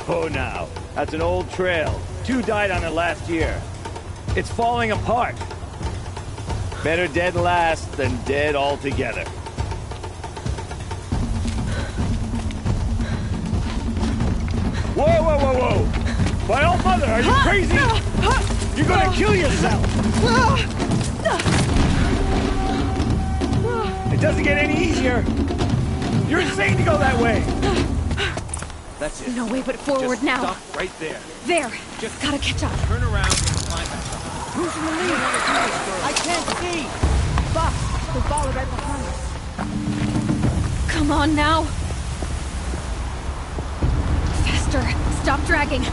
Oh, now. That's an old trail. 2 died on it last year. It's falling apart. Better dead last than dead altogether. Whoa, whoa, whoa, whoa! My old mother, are you crazy? You're gonna kill yourself! It doesn't get any easier! You're insane to go that way! That's it. No way but forward Just now. stop right there. There! Gotta catch up. Turn around and climb back up. Who's in the lead? I can't see! Boss, the ball right behind us. Come on now! Faster! Stop dragging!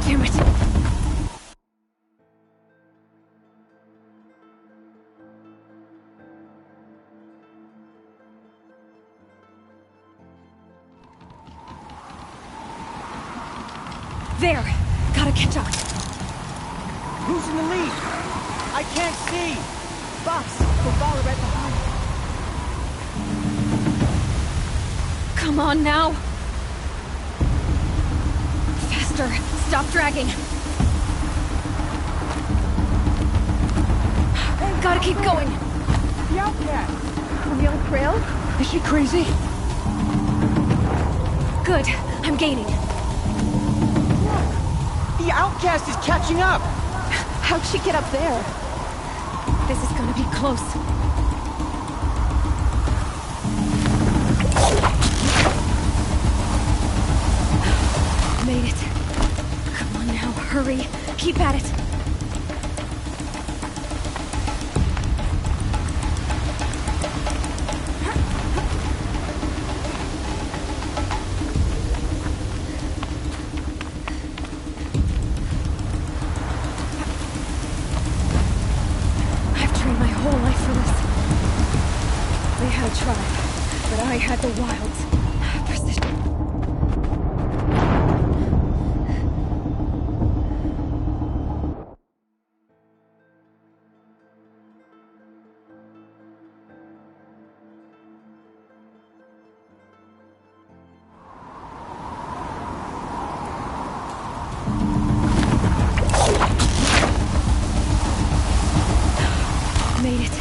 Damn it! There! Gotta catch up. Who's in the lead? I can't see! Boss, the ball right behind us. Come on now! Faster! Stop dragging! Gotta keep going! The outcast! On the old trail? Is she crazy? Good. I'm gaining. The outcast is catching up! How'd she get up there? This is gonna be close. Made it. Come on now, hurry. Keep at it. But I had the wilds. Precision. Made it.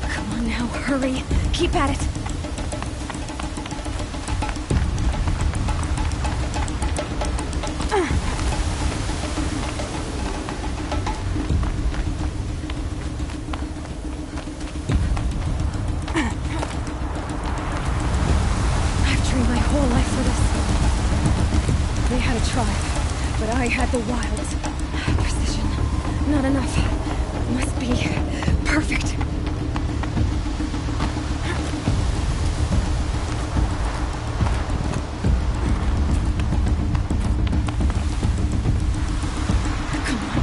Come on now, hurry. Keep at it. But I had the wilds. Precision. Not enough. Must be perfect.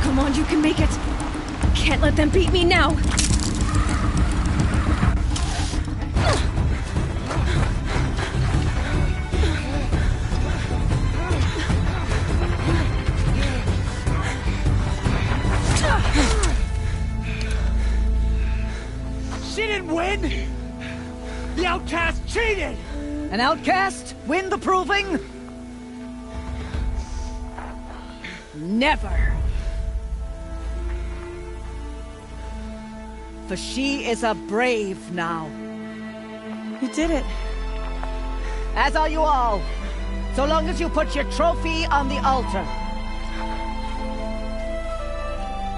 Come on, you can make it. Can't let them beat me now. Win? The outcast cheated! An outcast win the proving? Never. For she is a brave now. You did it. As are you all. So long as you put your trophy on the altar.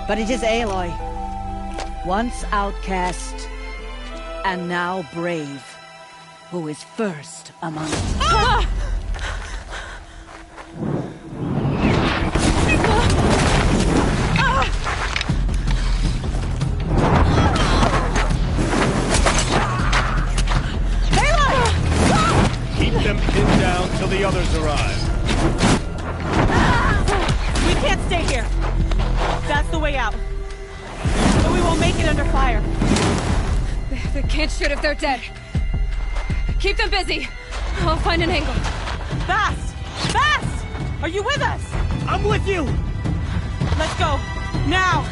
But it is Aloy. Once outcast, and now brave, who is first among us. Ah! Aloy! them pinned down till the others arrive. We can't stay here. That's the way out. But we won't make it under fire. They can't shoot if they're dead. Keep them busy. I'll find an angle. Fast! Fast! Are you with us? I'm with you! Let's go. Now!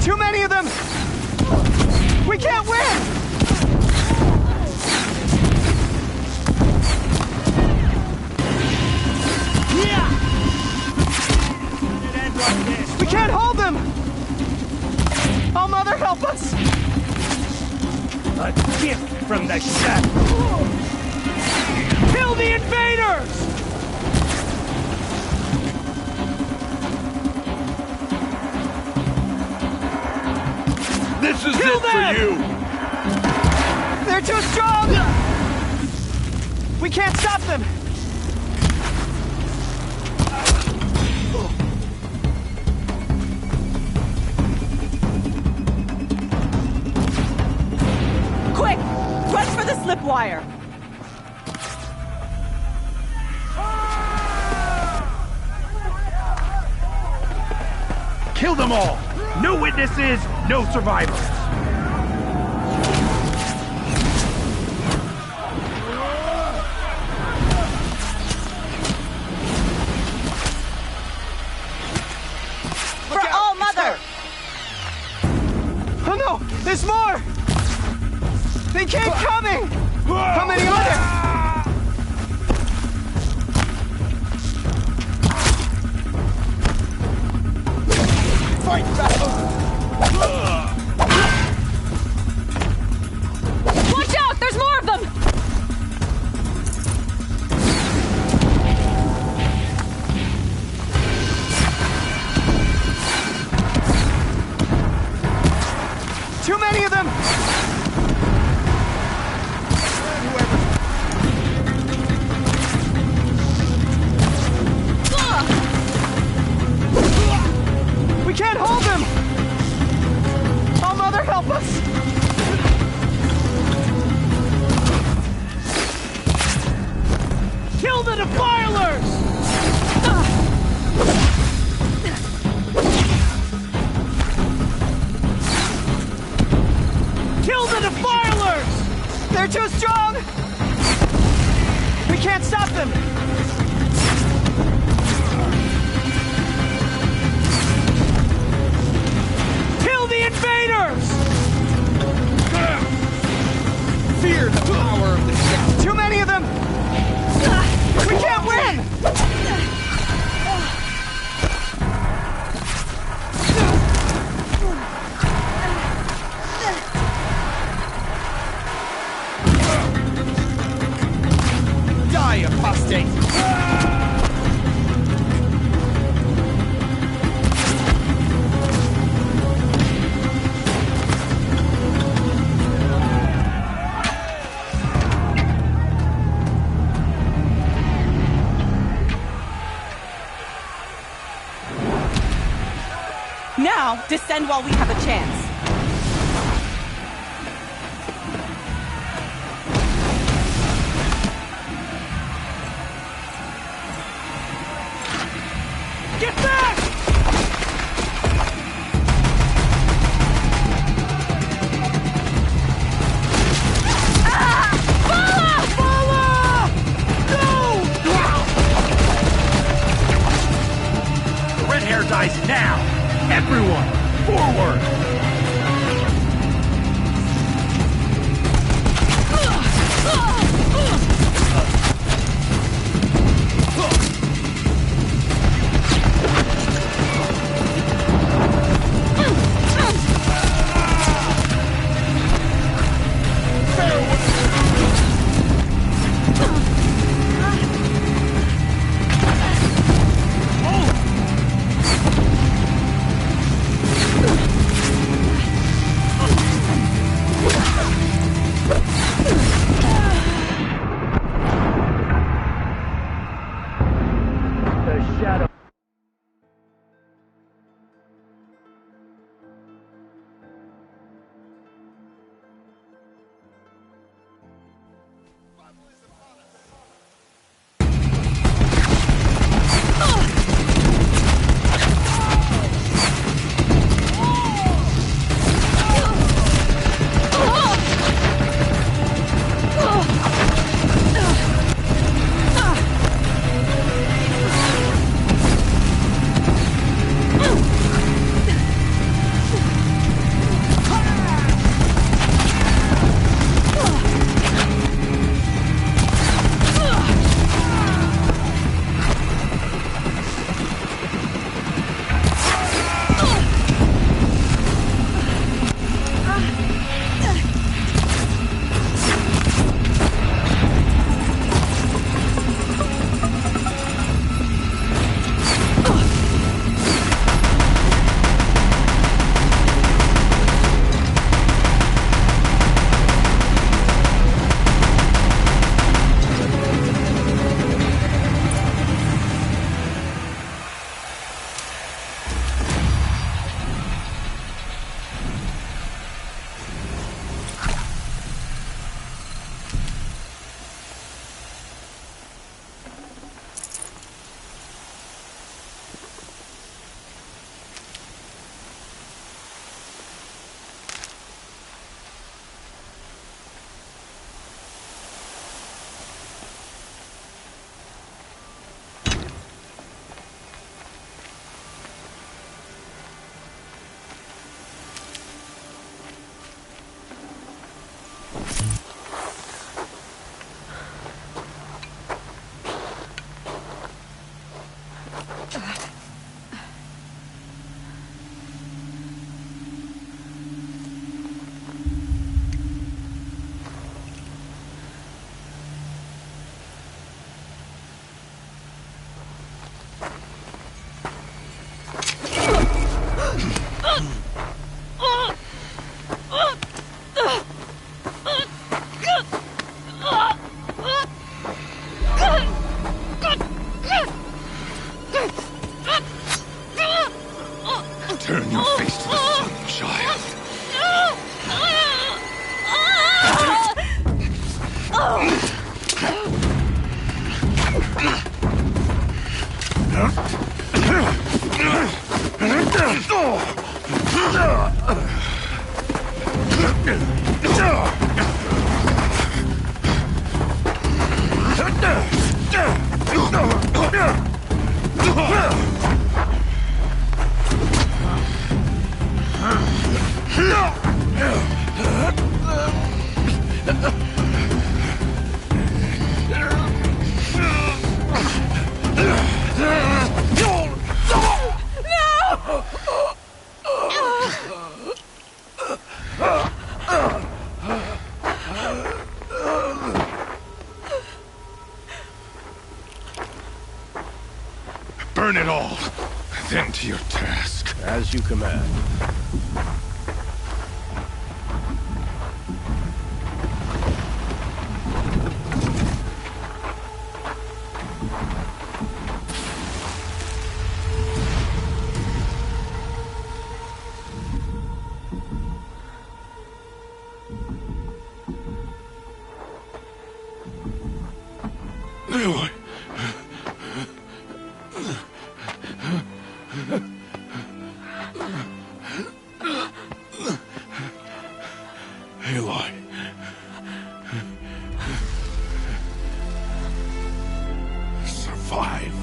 Too many of them! We can't win! Yeah! We can't hold them! Oh, Mother, help us! A gift from the shadow! Kill the invaders! This is Kill it them! for you! They're too strong! We can't stop them! Quick! Run for the slip wire! Kill them all! No witnesses, no survivors! For all Mother! Oh no! There's more! They keep coming! How many are there? Fight back! Watch out! There's more of them! Too many of them! We can't hold them! Oh, Mother, help us! Kill the defilers! Kill the defilers! They're too strong! We can't stop them! Kill the invaders! Fear the power of the shadow. Too many of them! We can't win! Die, apostate! Now, descend while we have a chance. Get back! The red hair dies now! Everyone, forward! Turn your face to the sun, child. Burn it all, then to your task. As you command. Aloy. Aloy. Survive.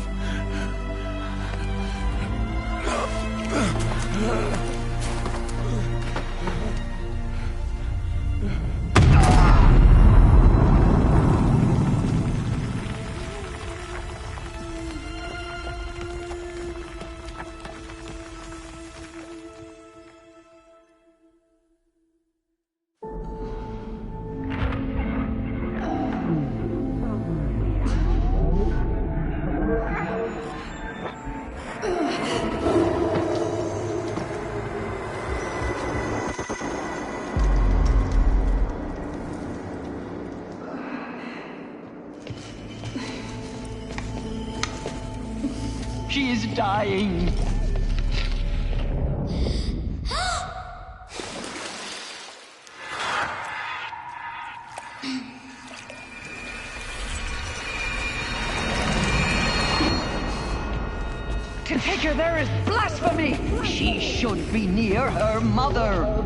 She is dying. To take her there is blasphemy. She should be near her mother.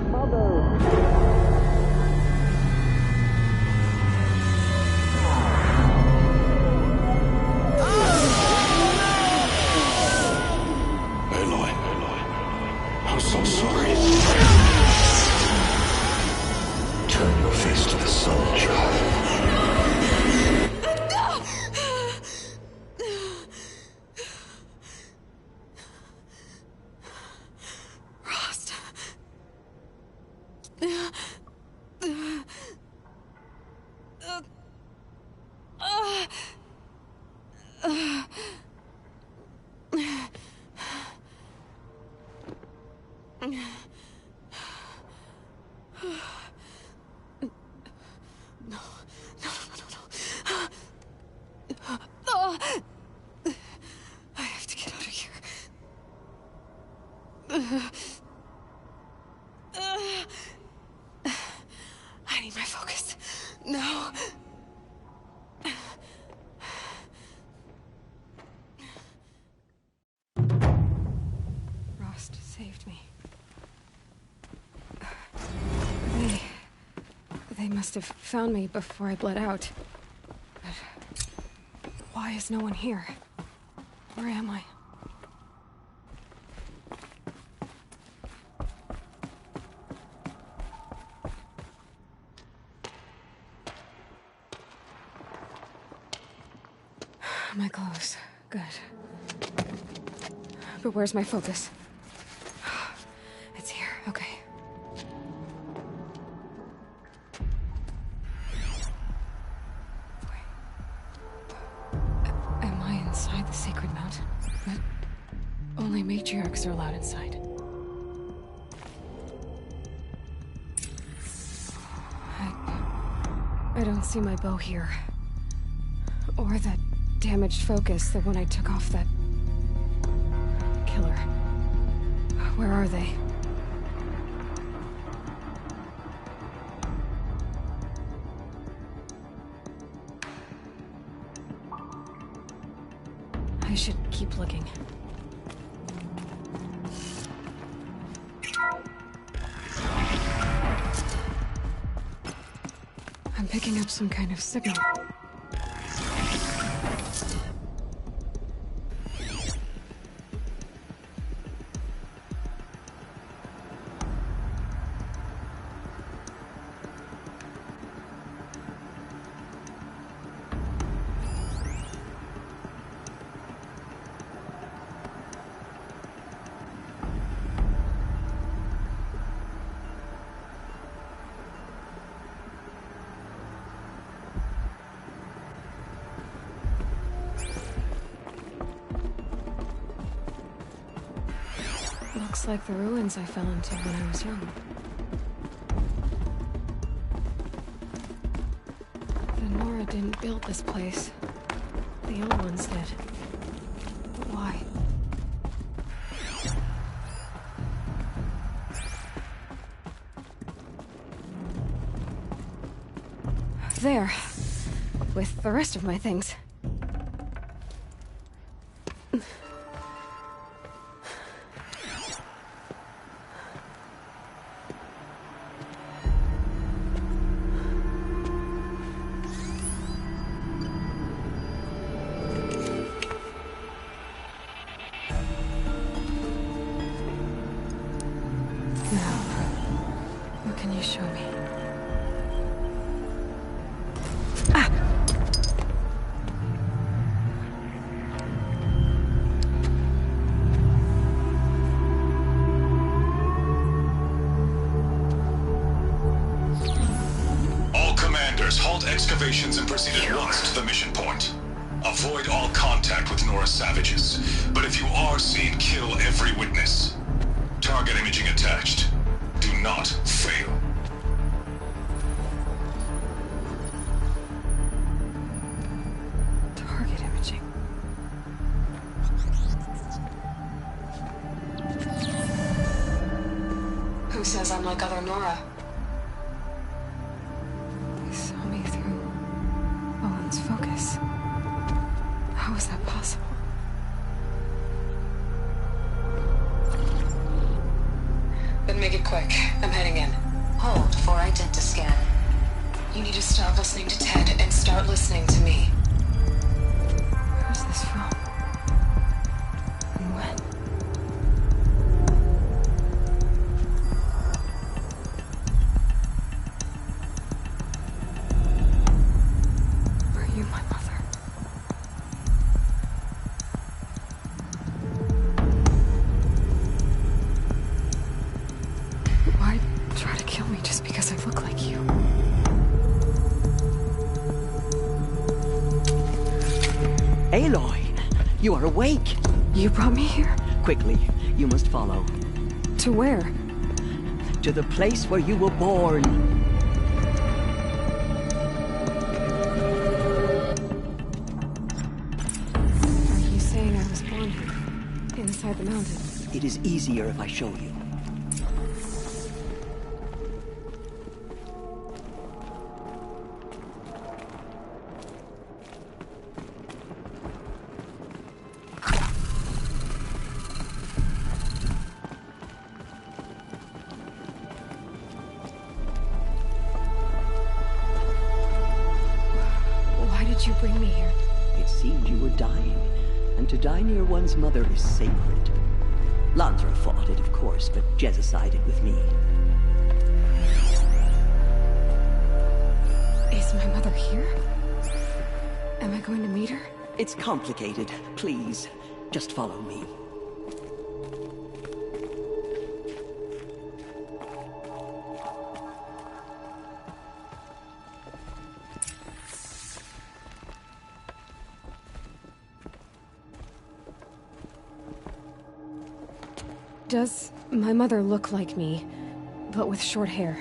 Aloy. I'm so sorry. Turn your face to the sun, child. I have to get out of here. I need my focus. No. Rost saved me. They must have found me before I bled out. But why is no one here? Where am I? My clothes. Good. But where's my focus? It's here. Okay. Am I inside the sacred mountain? But only matriarchs are allowed inside. I don't see my bow here. Or that damaged focus, the one I took off that killer. Where are they? I should keep looking. I'm picking up some kind of signal. Looks like the ruins I fell into when I was young. The Nora didn't build this place. The old ones did. But why? There. With the rest of my things. What can you show me? All commanders, halt excavations and proceed at once to the mission point. Avoid all contact with Nora savages, but if you are seen, kill every witness. Target imaging attached. Do not fail. Target imaging. Who says I'm like other Nora? They saw me through Owen's focus. How is that possible? Then make it quick. I'm heading in. Hold for identiscan. You need to stop listening to Ted and start listening to me. Who's this from? And when? Are you my mother? Why try to kill me just because I look like you? Aloy, you are awake. You brought me here? Quickly, you must follow. To where? To the place where you were born. Are you saying I was born here? Inside the mountain? It is easier if I show you. Why did you bring me here? It seemed you were dying, and to die near one's mother is sacred. Lantra fought it, of course, but Jezza sided with me. Is my mother here? Am I going to meet her? It's complicated. Please, just follow me. Does my mother look like me, but with short hair?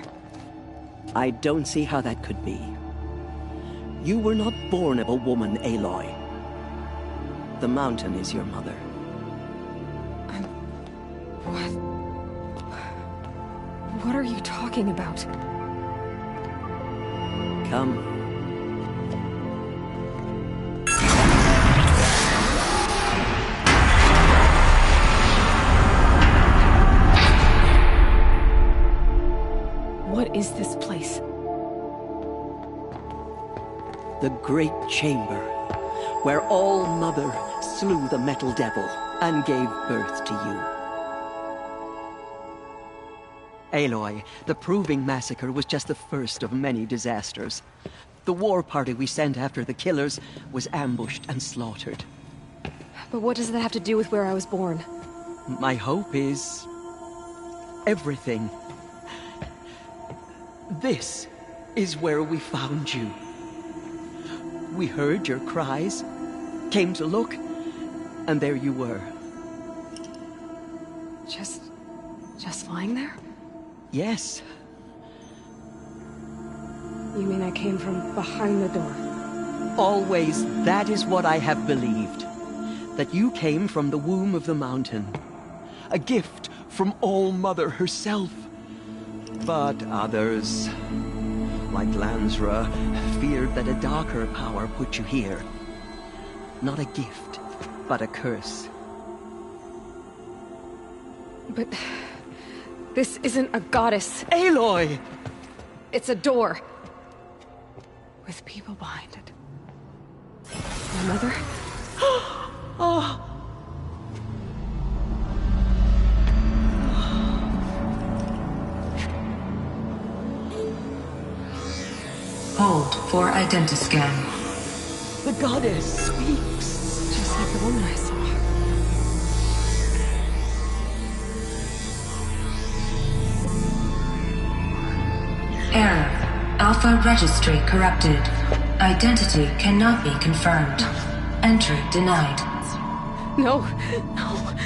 I don't see how that could be. You were not born of a woman, Aloy. The mountain is your mother. What? What are you talking about? Come. What is this place? The Great Chamber, where All-Mother slew the Metal Devil and gave birth to you. Aloy, the Proving Massacre was just the first of many disasters. The war party we sent after the killers was ambushed and slaughtered. But what does that have to do with where I was born? My hope is... everything. This is where we found you. We heard your cries, came to look, and there you were. Just lying there? Yes. You mean I came from behind the door? Always, that is what I have believed. That you came from the womb of the mountain. A gift from All-Mother herself. But others, like Lansra, feared that a darker power put you here. Not a gift, but a curse. But... this isn't a goddess. Aloy! It's a door. With people behind it. My mother? Oh! Hold for identiscan. The goddess speaks. Just like the woman I saw. Error. Alpha registry corrupted. Identity cannot be confirmed. Entry denied. No, no.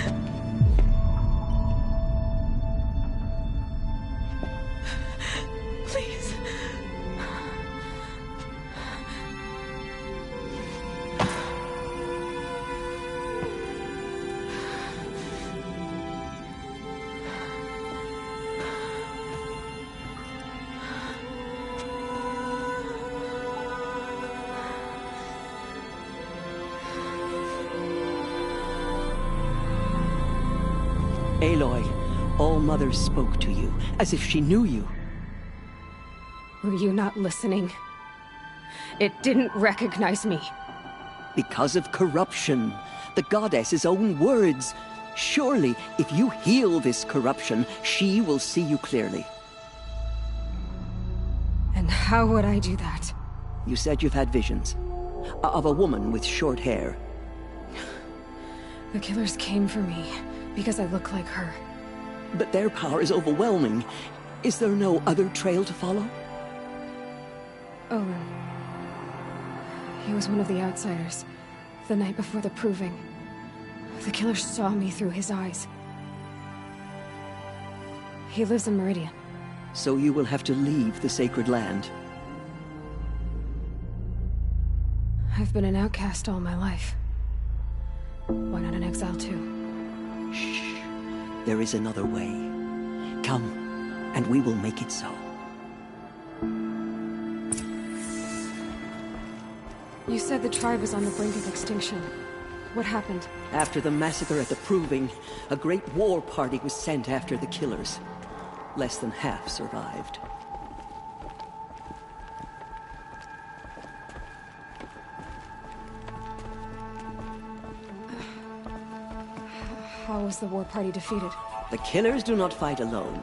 Please. Aloy, All-Mother spoke to you, as if she knew you. Were you not listening? It didn't recognize me. Because of corruption. The goddess's own words. Surely, if you heal this corruption, she will see you clearly. And how would I do that? You said you've had visions. Of a woman with short hair. The killers came for me. Because I look like her. But their power is overwhelming. Is there no other trail to follow? Owen. He was one of the outsiders. The night before the Proving. The killers saw me through his eyes. He lives in Meridian. So you will have to leave the sacred land. I've been an outcast all my life. Why not an exile too? Shh. There is another way. Come, and we will make it so. You said the tribe was on the brink of extinction. What happened? After the massacre at the Proving, a great war party was sent after the killers. Less than half survived. How was the war party defeated? The killers do not fight alone.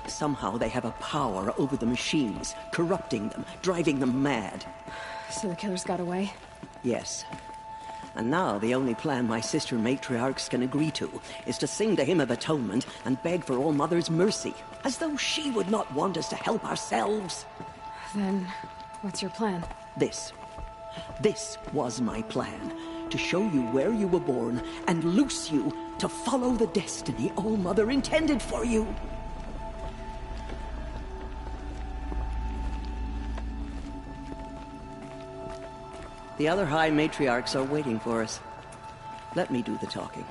Somehow they have a power over the machines, corrupting them, driving them mad. So the killers got away? Yes. And now the only plan my sister matriarchs can agree to is to sing the Hymn of Atonement and beg for All-Mother's mercy, as though she would not want us to help ourselves. Then, what's your plan? This was my plan. To show you where you were born and loose you to follow the destiny All-Mother intended for you. The other High Matriarchs are waiting for us. Let me do the talking.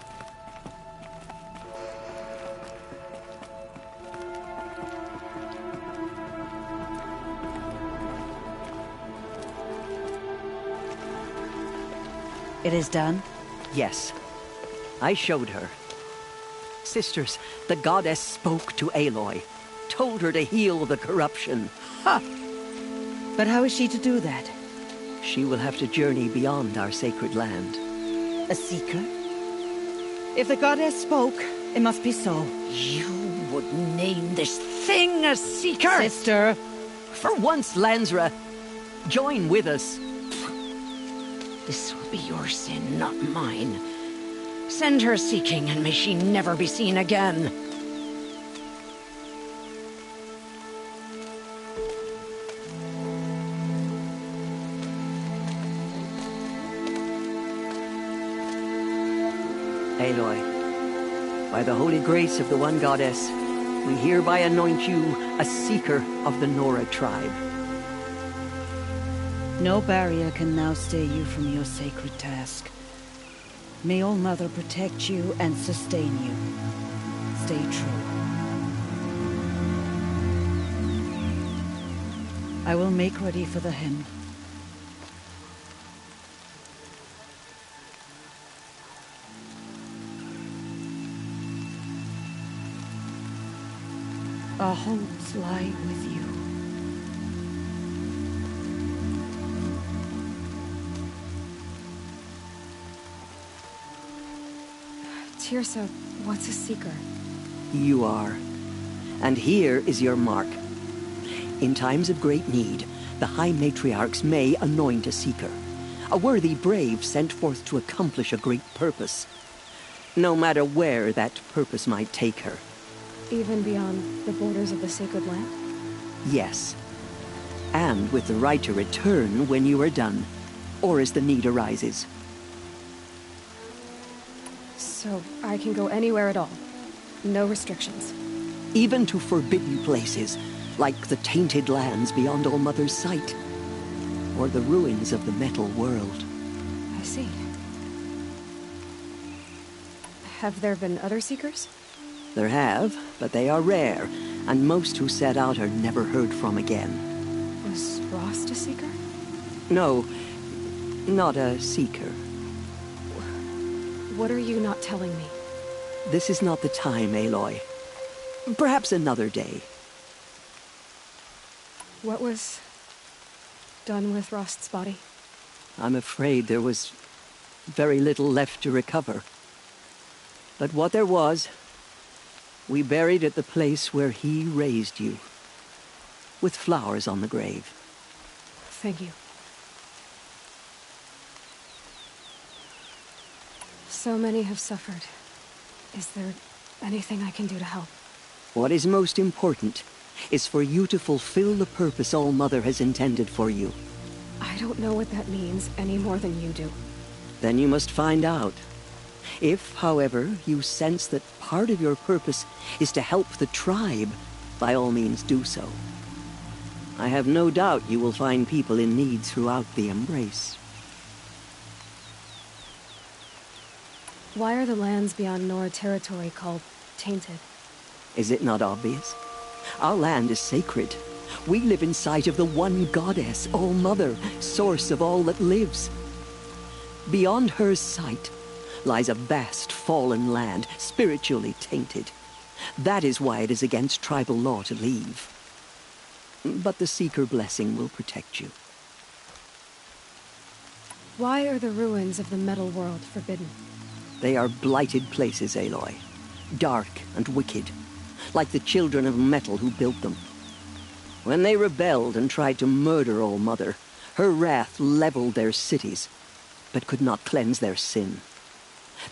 It is done? Yes. I showed her. Sisters, the goddess spoke to Aloy. Told her to heal the corruption. Ha! But how is she to do that? She will have to journey beyond our sacred land. A seeker? If the goddess spoke, it must be so. You would name this thing a seeker? Sister! For once, Lansra, join with us. This will be your sin, not mine. Send her seeking, and may she never be seen again. Aloy, by the holy grace of the one goddess, we hereby anoint you a seeker of the Nora tribe. No barrier can now stay you from your sacred task. May All Mother protect you and sustain you. Stay true. I will make ready for the hymn. Our hopes lie with you. Tirsa, what's a seeker? You are. And here is your mark. In times of great need, the High Matriarchs may anoint a seeker. A worthy brave sent forth to accomplish a great purpose. No matter where that purpose might take her. Even beyond the borders of the sacred land? Yes. And with the right to return when you are done, or as the need arises. So I can go anywhere at all? No restrictions? Even to forbidden places, like the tainted lands beyond All Mother's sight. Or the ruins of the metal world. I see. Have there been other seekers? There have, but they are rare, and most who set out are never heard from again. Was Rost a seeker? No, not a seeker. What are you not telling me? This is not the time, Aloy. Perhaps another day. What was done with Rost's body? I'm afraid there was very little left to recover. But what there was, we buried at the place where he raised you, with flowers on the grave. Thank you. So many have suffered. Is there anything I can do to help? What is most important is for you to fulfill the purpose All Mother has intended for you. I don't know what that means any more than you do. Then you must find out. If, however, you sense that part of your purpose is to help the tribe, by all means do so. I have no doubt you will find people in need throughout the Embrace. Why are the lands beyond Nora territory called tainted? Is it not obvious? Our land is sacred. We live in sight of the one goddess, All Mother, source of all that lives. Beyond her sight lies a vast fallen land, spiritually tainted. That is why it is against tribal law to leave. But the Seeker blessing will protect you. Why are the ruins of the metal world forbidden? They are blighted places, Aloy. Dark and wicked, like the children of metal who built them. When they rebelled and tried to murder All Mother, her wrath leveled their cities, but could not cleanse their sin.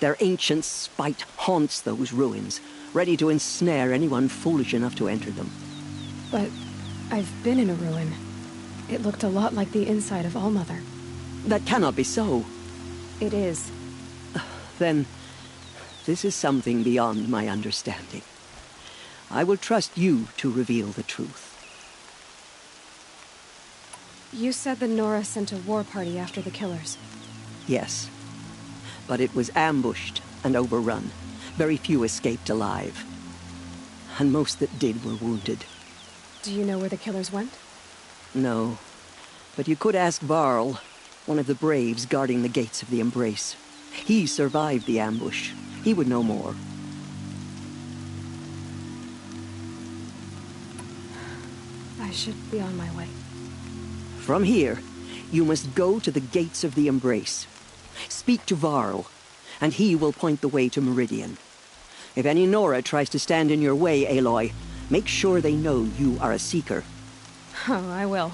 Their ancient spite haunts those ruins, ready to ensnare anyone foolish enough to enter them. But I've been in a ruin. It looked a lot like the inside of All Mother. That cannot be so. It is. Then, this is something beyond my understanding. I will trust you to reveal the truth. You said the Nora sent a war party after the killers. Yes. But it was ambushed and overrun. Very few escaped alive. And most that did were wounded. Do you know where the killers went? No. But you could ask Varl. one of the braves guarding the gates of the Embrace. He survived the ambush. He would know more. I should be on my way. From here, you must go to the gates of the Embrace. Speak to Varl, and he will point the way to Meridian. If any Nora tries to stand in your way, Aloy, make sure they know you are a Seeker. Oh, I will.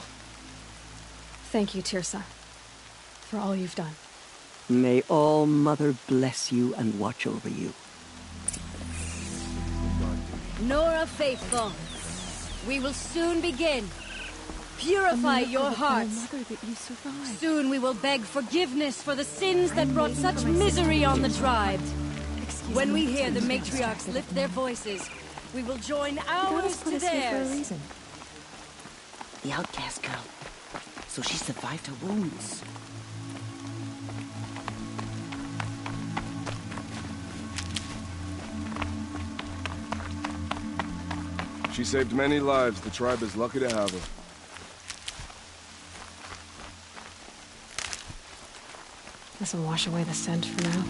Thank you, Tirsa, for all you've done. May All Mother bless you and watch over you. Nora Faithful, we will soon begin. Purify your hearts. Soon we will beg forgiveness for the sins that brought such misery on the tribe. When we hear the matriarchs lift their voices, we will join ours to theirs. The outcast girl. So she survived her wounds. She saved many lives. The tribe is lucky to have her. This will wash away the scent for now.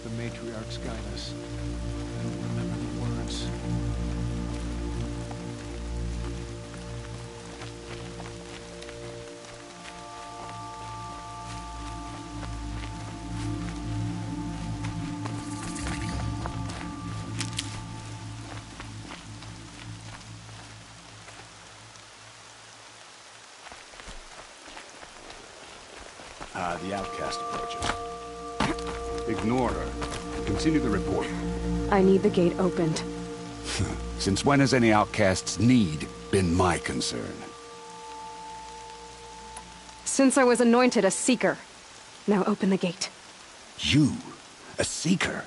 The matriarchs guide us. And remember the words. The outcast approaches. Ignore her. Continue the report. I need the gate opened. Since when has any outcast's need been my concern? Since I was anointed a Seeker. Now open the gate. You? A Seeker?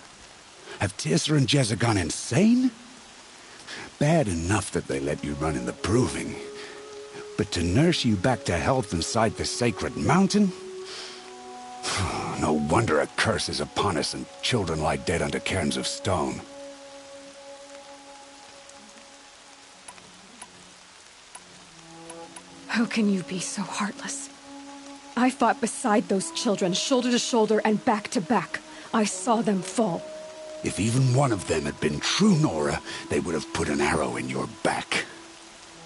Have Tirsa and Jezza gone insane? Bad enough that they let you run in the Proving. But to nurse you back to health inside the sacred mountain? No wonder a curse is upon us and children lie dead under cairns of stone. How can you be so heartless? I fought beside those children, shoulder to shoulder and back to back. I saw them fall. If even one of them had been true Nora, they would have put an arrow in your back.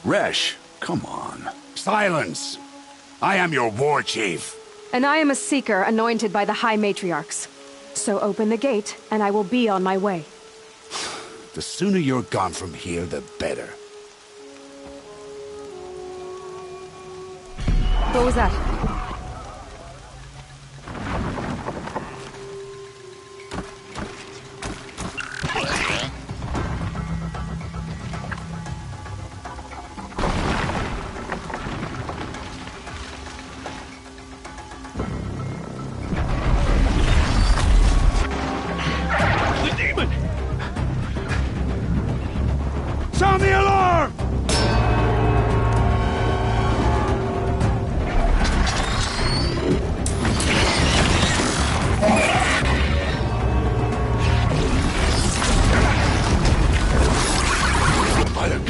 Resh, come on. Silence! I am your war chief. And I am a Seeker anointed by the High Matriarchs. So open the gate, and I will be on my way. The sooner you're gone from here, the better. What was that? Sound the alarm!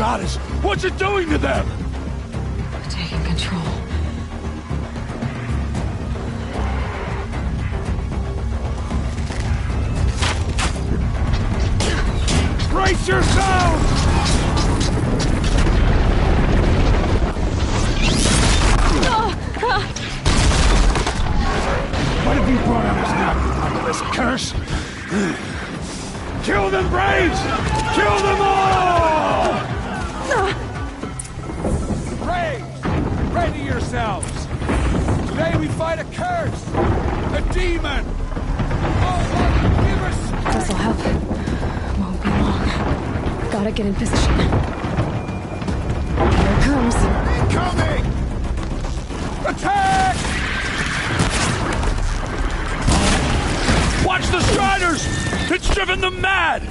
goddess! What's it doing to them? Taking control. Brace yourselves! What have you brought on us now, motherless curse? Kill them, Braves! Kill them all! Braves, ready yourselves! Today we fight a curse! A demon! Oh, Mother, give us... This'll help. Won't be long. Gotta get in position. Here it comes. Incoming! Attack! Watch the Striders! It's driven them mad!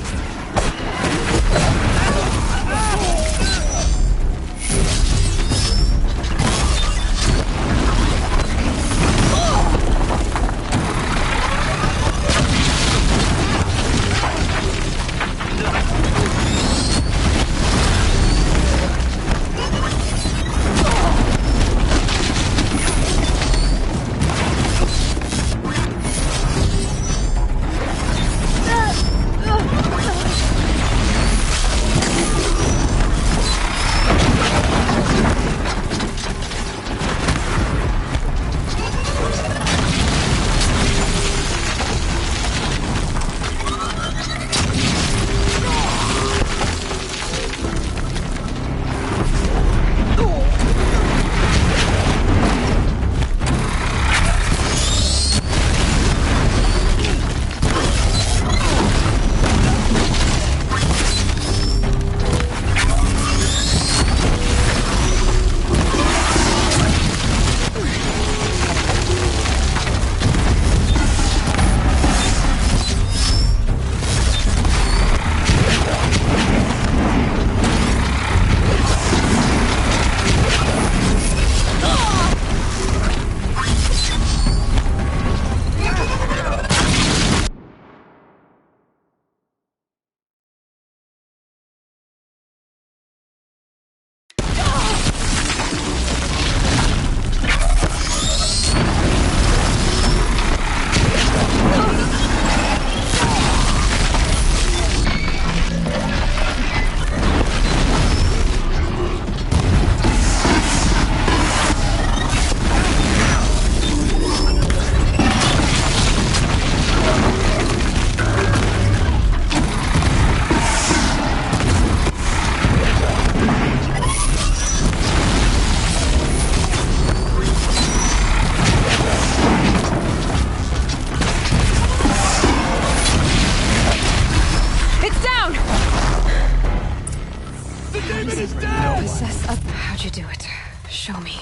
Possess up. How'd you do it? Show me.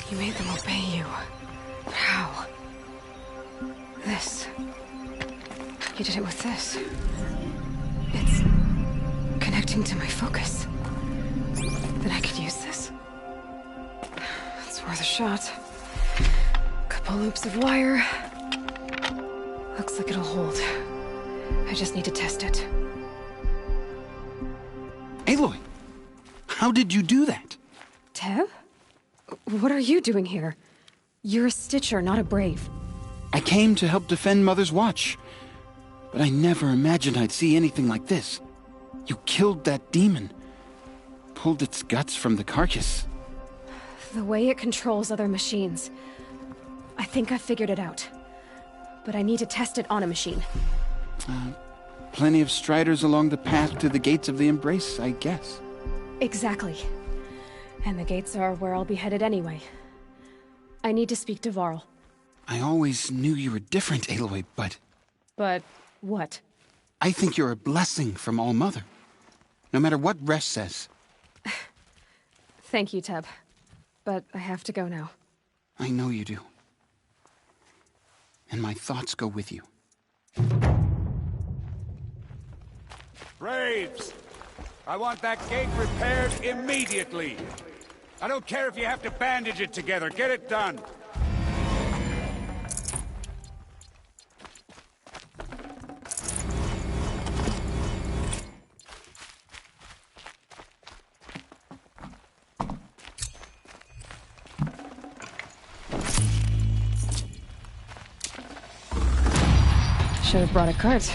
You made them obey you. How? This. You did it with this. It's connecting to my focus. Then I could use this. It's worth a shot. Couple loops of wire. Looks like it'll hold. I just need to test it. Aloy, how did you do that? Tev? What are you doing here? You're a Stitcher, not a Brave. I came to help defend Mother's Watch, but I never imagined I'd see anything like this. You killed that demon, pulled its guts from the carcass. The way it controls other machines. I think I figured it out. But I need to test it on a machine. Plenty of Striders along the path to the gates of the Embrace, I guess. Exactly. And the gates are where I'll be headed anyway. I need to speak to Varl. I always knew you were different, Aloy, but... But what? I think you're a blessing from All-Mother. No matter what Resh says. Thank you, Teb. But I have to go now. I know you do. And my thoughts go with you. Braves! I want that gate repaired immediately. I don't care if you have to bandage it together. Get it done. Should have brought a cart.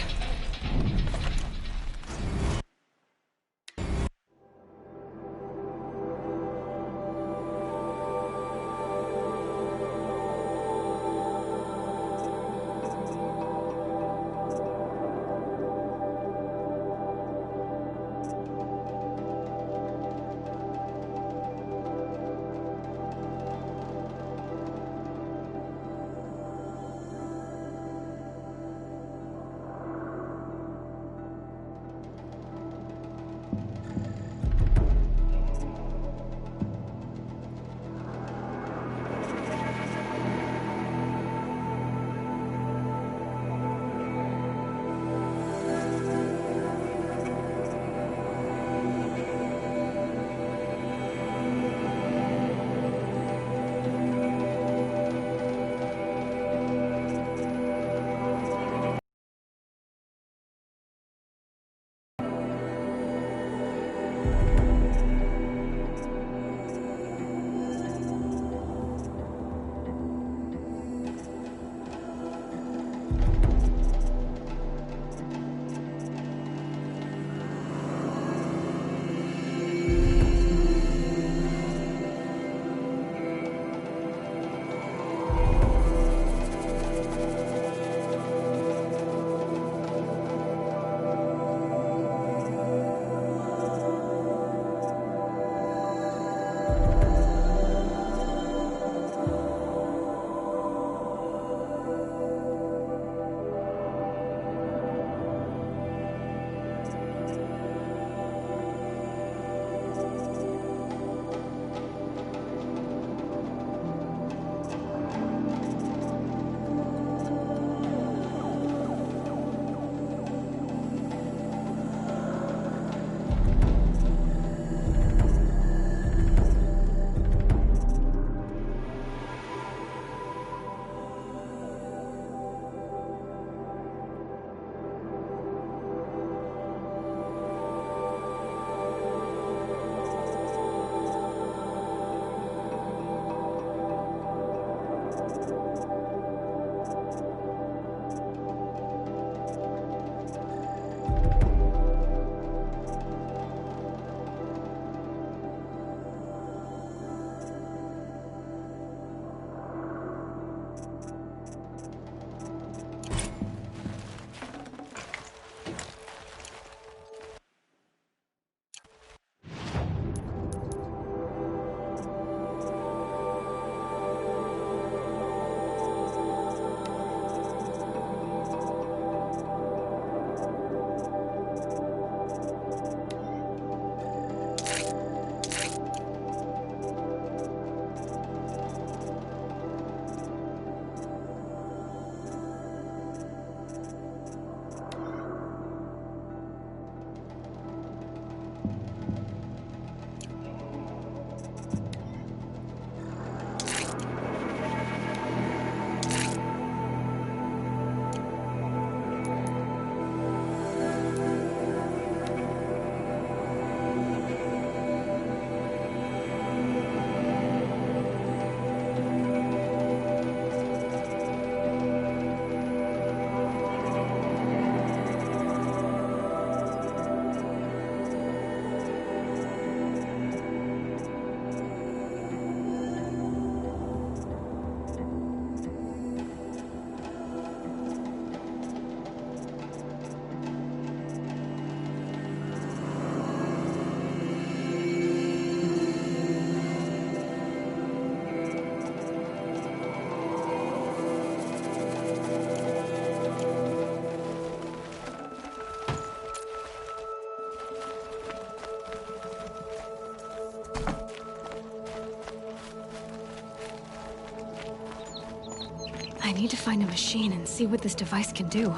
I need to find a machine and see what this device can do.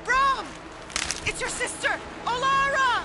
Brom! It's your sister, Olara!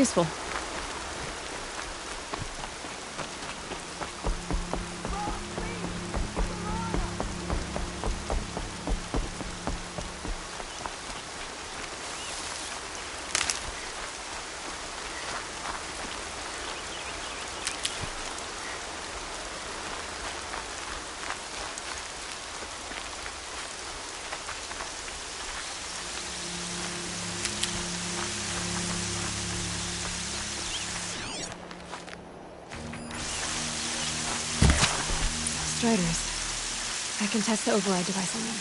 Useful. Striders. I can test the override device on them.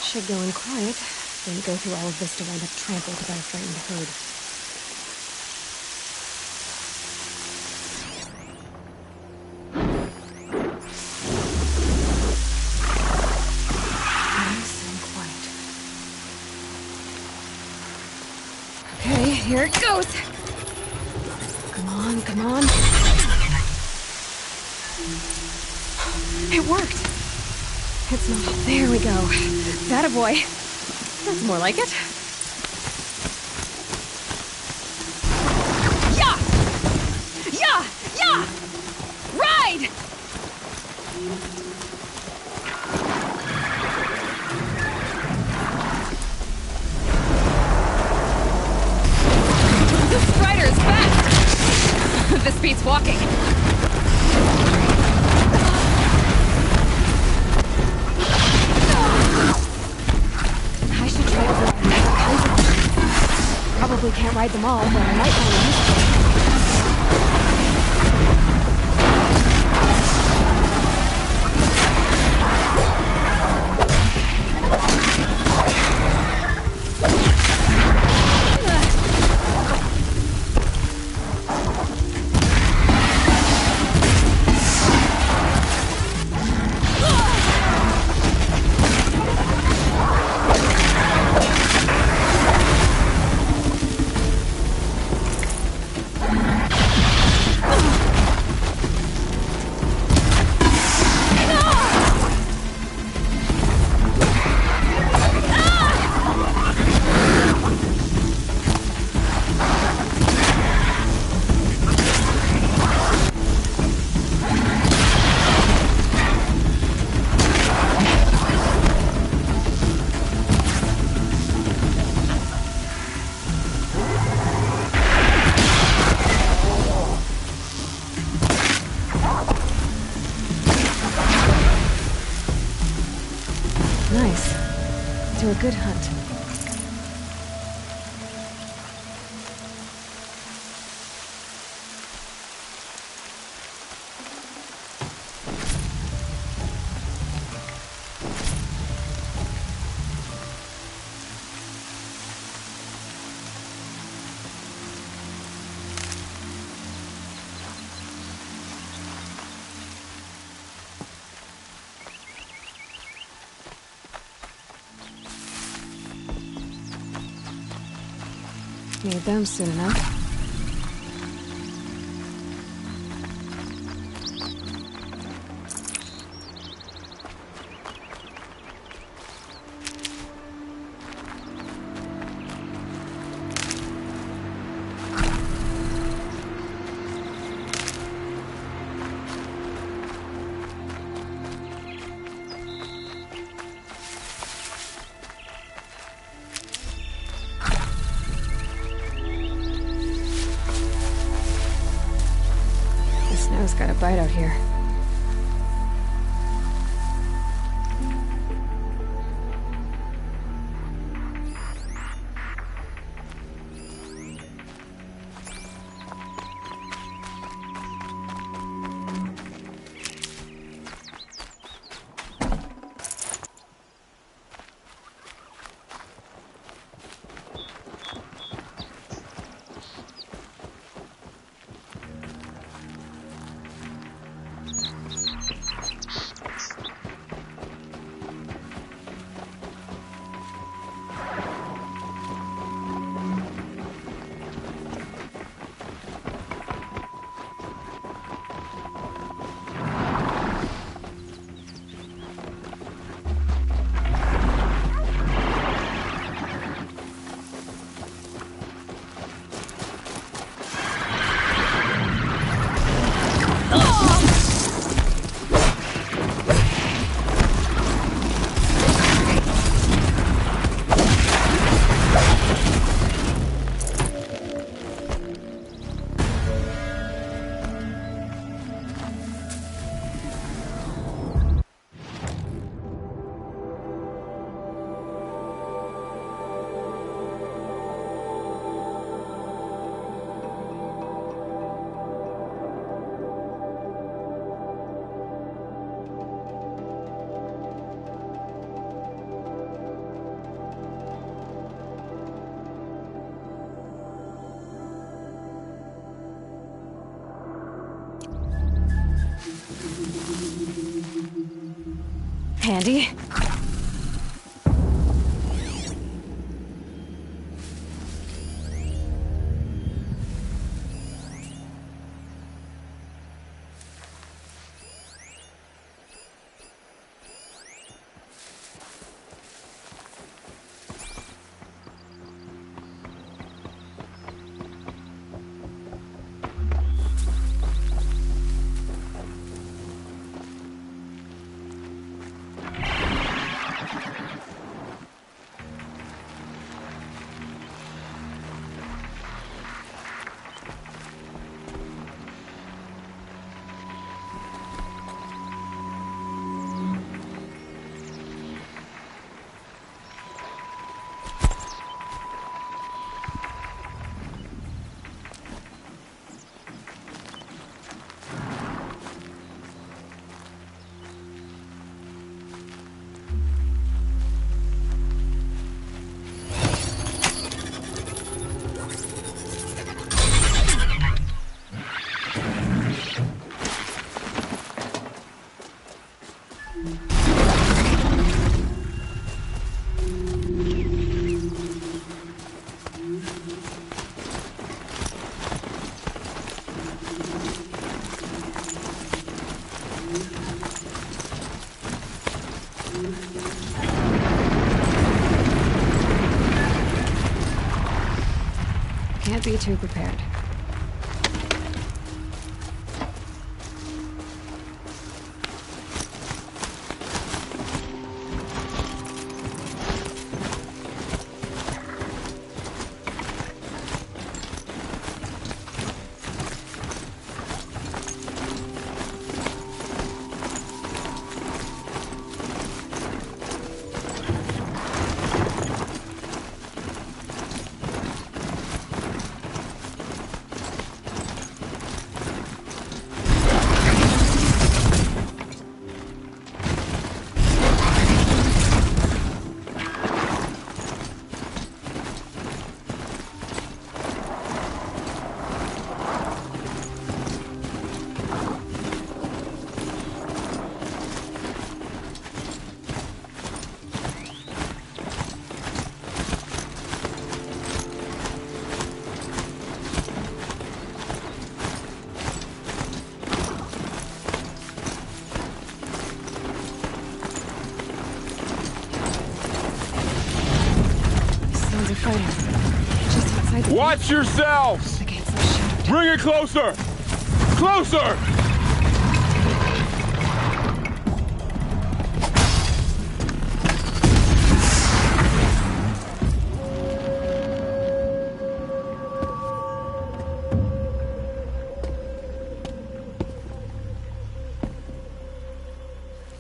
Should go in quiet, then go through all of this to wind up trampled by a frightened herd. Nice and quiet. Okay, here it goes! Come on, come on. It worked! It's not... There we go. That a boy. That's more like it. Yeah! Yeah! Yeah! Ride! The Strider is fast! This beats walking. Probably can't ride them all, but I might find it useful. Nice. Do a good hunt. Need them soon enough. Snow's got a bite out here. Handy. Can't be too prepared. Watch yourselves! Bring it closer! Closer!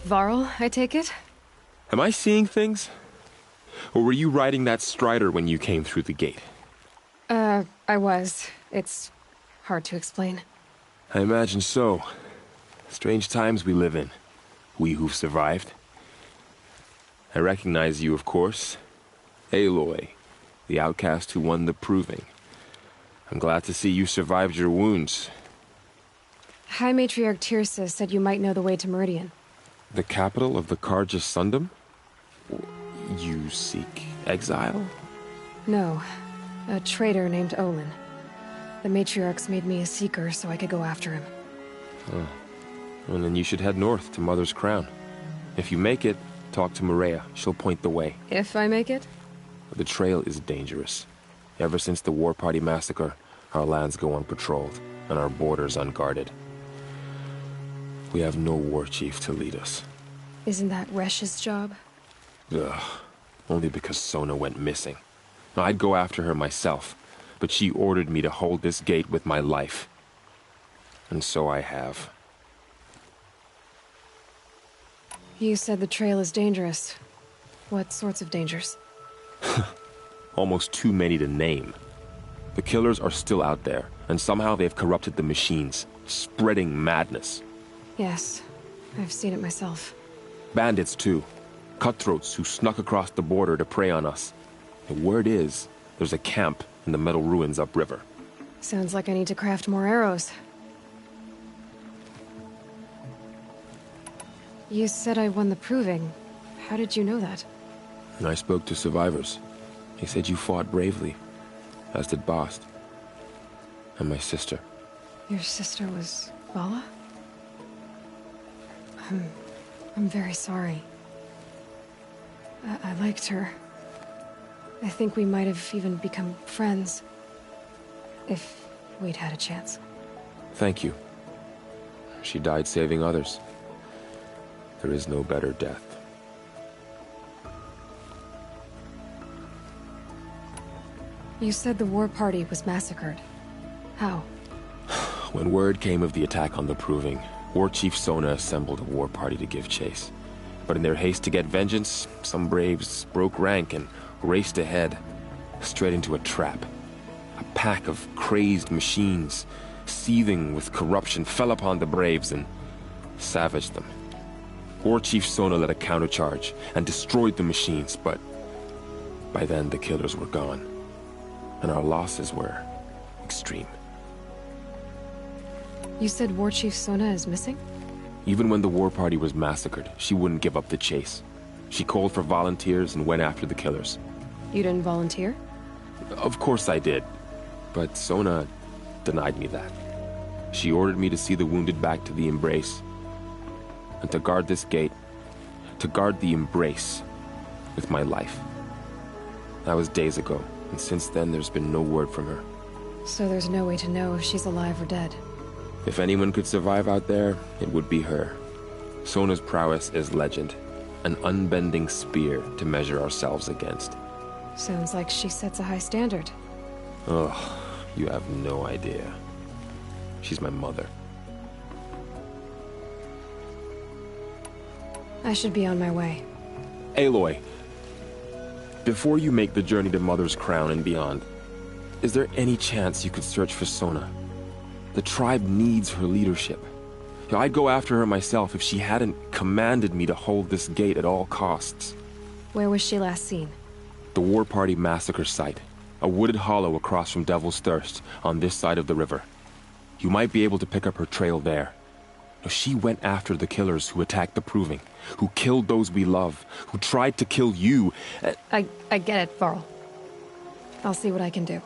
Varl, I take it? Am I seeing things? Or were you riding that strider when you came through the gate? I was. It's hard to explain. I imagine so. Strange times we live in. We who've survived. I recognize you, of course. Aloy, the outcast who won the proving. I'm glad to see you survived your wounds. High Matriarch Tirsa said you might know the way to Meridian. The capital of the Carja Sundom? You seek exile? No. A traitor named Olin. The Matriarchs made me a seeker so I could go after him. Oh. Well, then you should head north to Mother's Crown. If you make it, talk to Maria. She'll point the way. If I make it? The trail is dangerous. Ever since the War Party massacre, our lands go unpatrolled, and our borders unguarded. We have no war chief to lead us. Isn't that Resh's job? Ugh. Only because Sona went missing. I'd go after her myself, but she ordered me to hold this gate with my life. And so I have. You said the trail is dangerous. What sorts of dangers? Almost too many to name. The killers are still out there, and somehow they've corrupted the machines, spreading madness. Yes, I've seen it myself. Bandits, too. Cutthroats who snuck across the border to prey on us. The word is, there's a camp in the metal ruins upriver. Sounds like I need to craft more arrows. You said I won the proving. How did you know that? I spoke to survivors. They said you fought bravely, as did Bast. And my sister. Your sister was Vala? I'm very sorry. I liked her. I think we might have even become friends. If we'd had a chance. Thank you. She died saving others. There is no better death. You said the war party was massacred. How? When word came of the attack on the Proving, War Chief Sona assembled a war party to give chase. But in their haste to get vengeance, some braves broke rank and raced ahead, straight into a trap. A pack of crazed machines, seething with corruption, fell upon the braves and savaged them. War Chief Sona led a countercharge and destroyed the machines, but by then the killers were gone, and our losses were extreme. You said War Chief Sona is missing? Even when the war party was massacred, she wouldn't give up the chase. She called for volunteers and went after the killers. You didn't volunteer? Of course I did, but Sona denied me that. She ordered me to see the wounded back to the Embrace, and to guard this gate, to guard the Embrace with my life. That was days ago, and since then there's been no word from her. So there's no way to know if she's alive or dead? If anyone could survive out there, it would be her. Sona's prowess is legend, an unbending spear to measure ourselves against. Sounds like she sets a high standard. Ugh, you have no idea. She's my mother. I should be on my way. Aloy, before you make the journey to Mother's Crown and beyond, is there any chance you could search for Sona? The tribe needs her leadership. I'd go after her myself if she hadn't commanded me to hold this gate at all costs. Where was she last seen? The War Party massacre site. A wooded hollow across from Devil's Thirst, on this side of the river. You might be able to pick up her trail there. She went after the killers who attacked the Proving, who killed those we love, who tried to kill you. I get it, Varl. I'll see what I can do.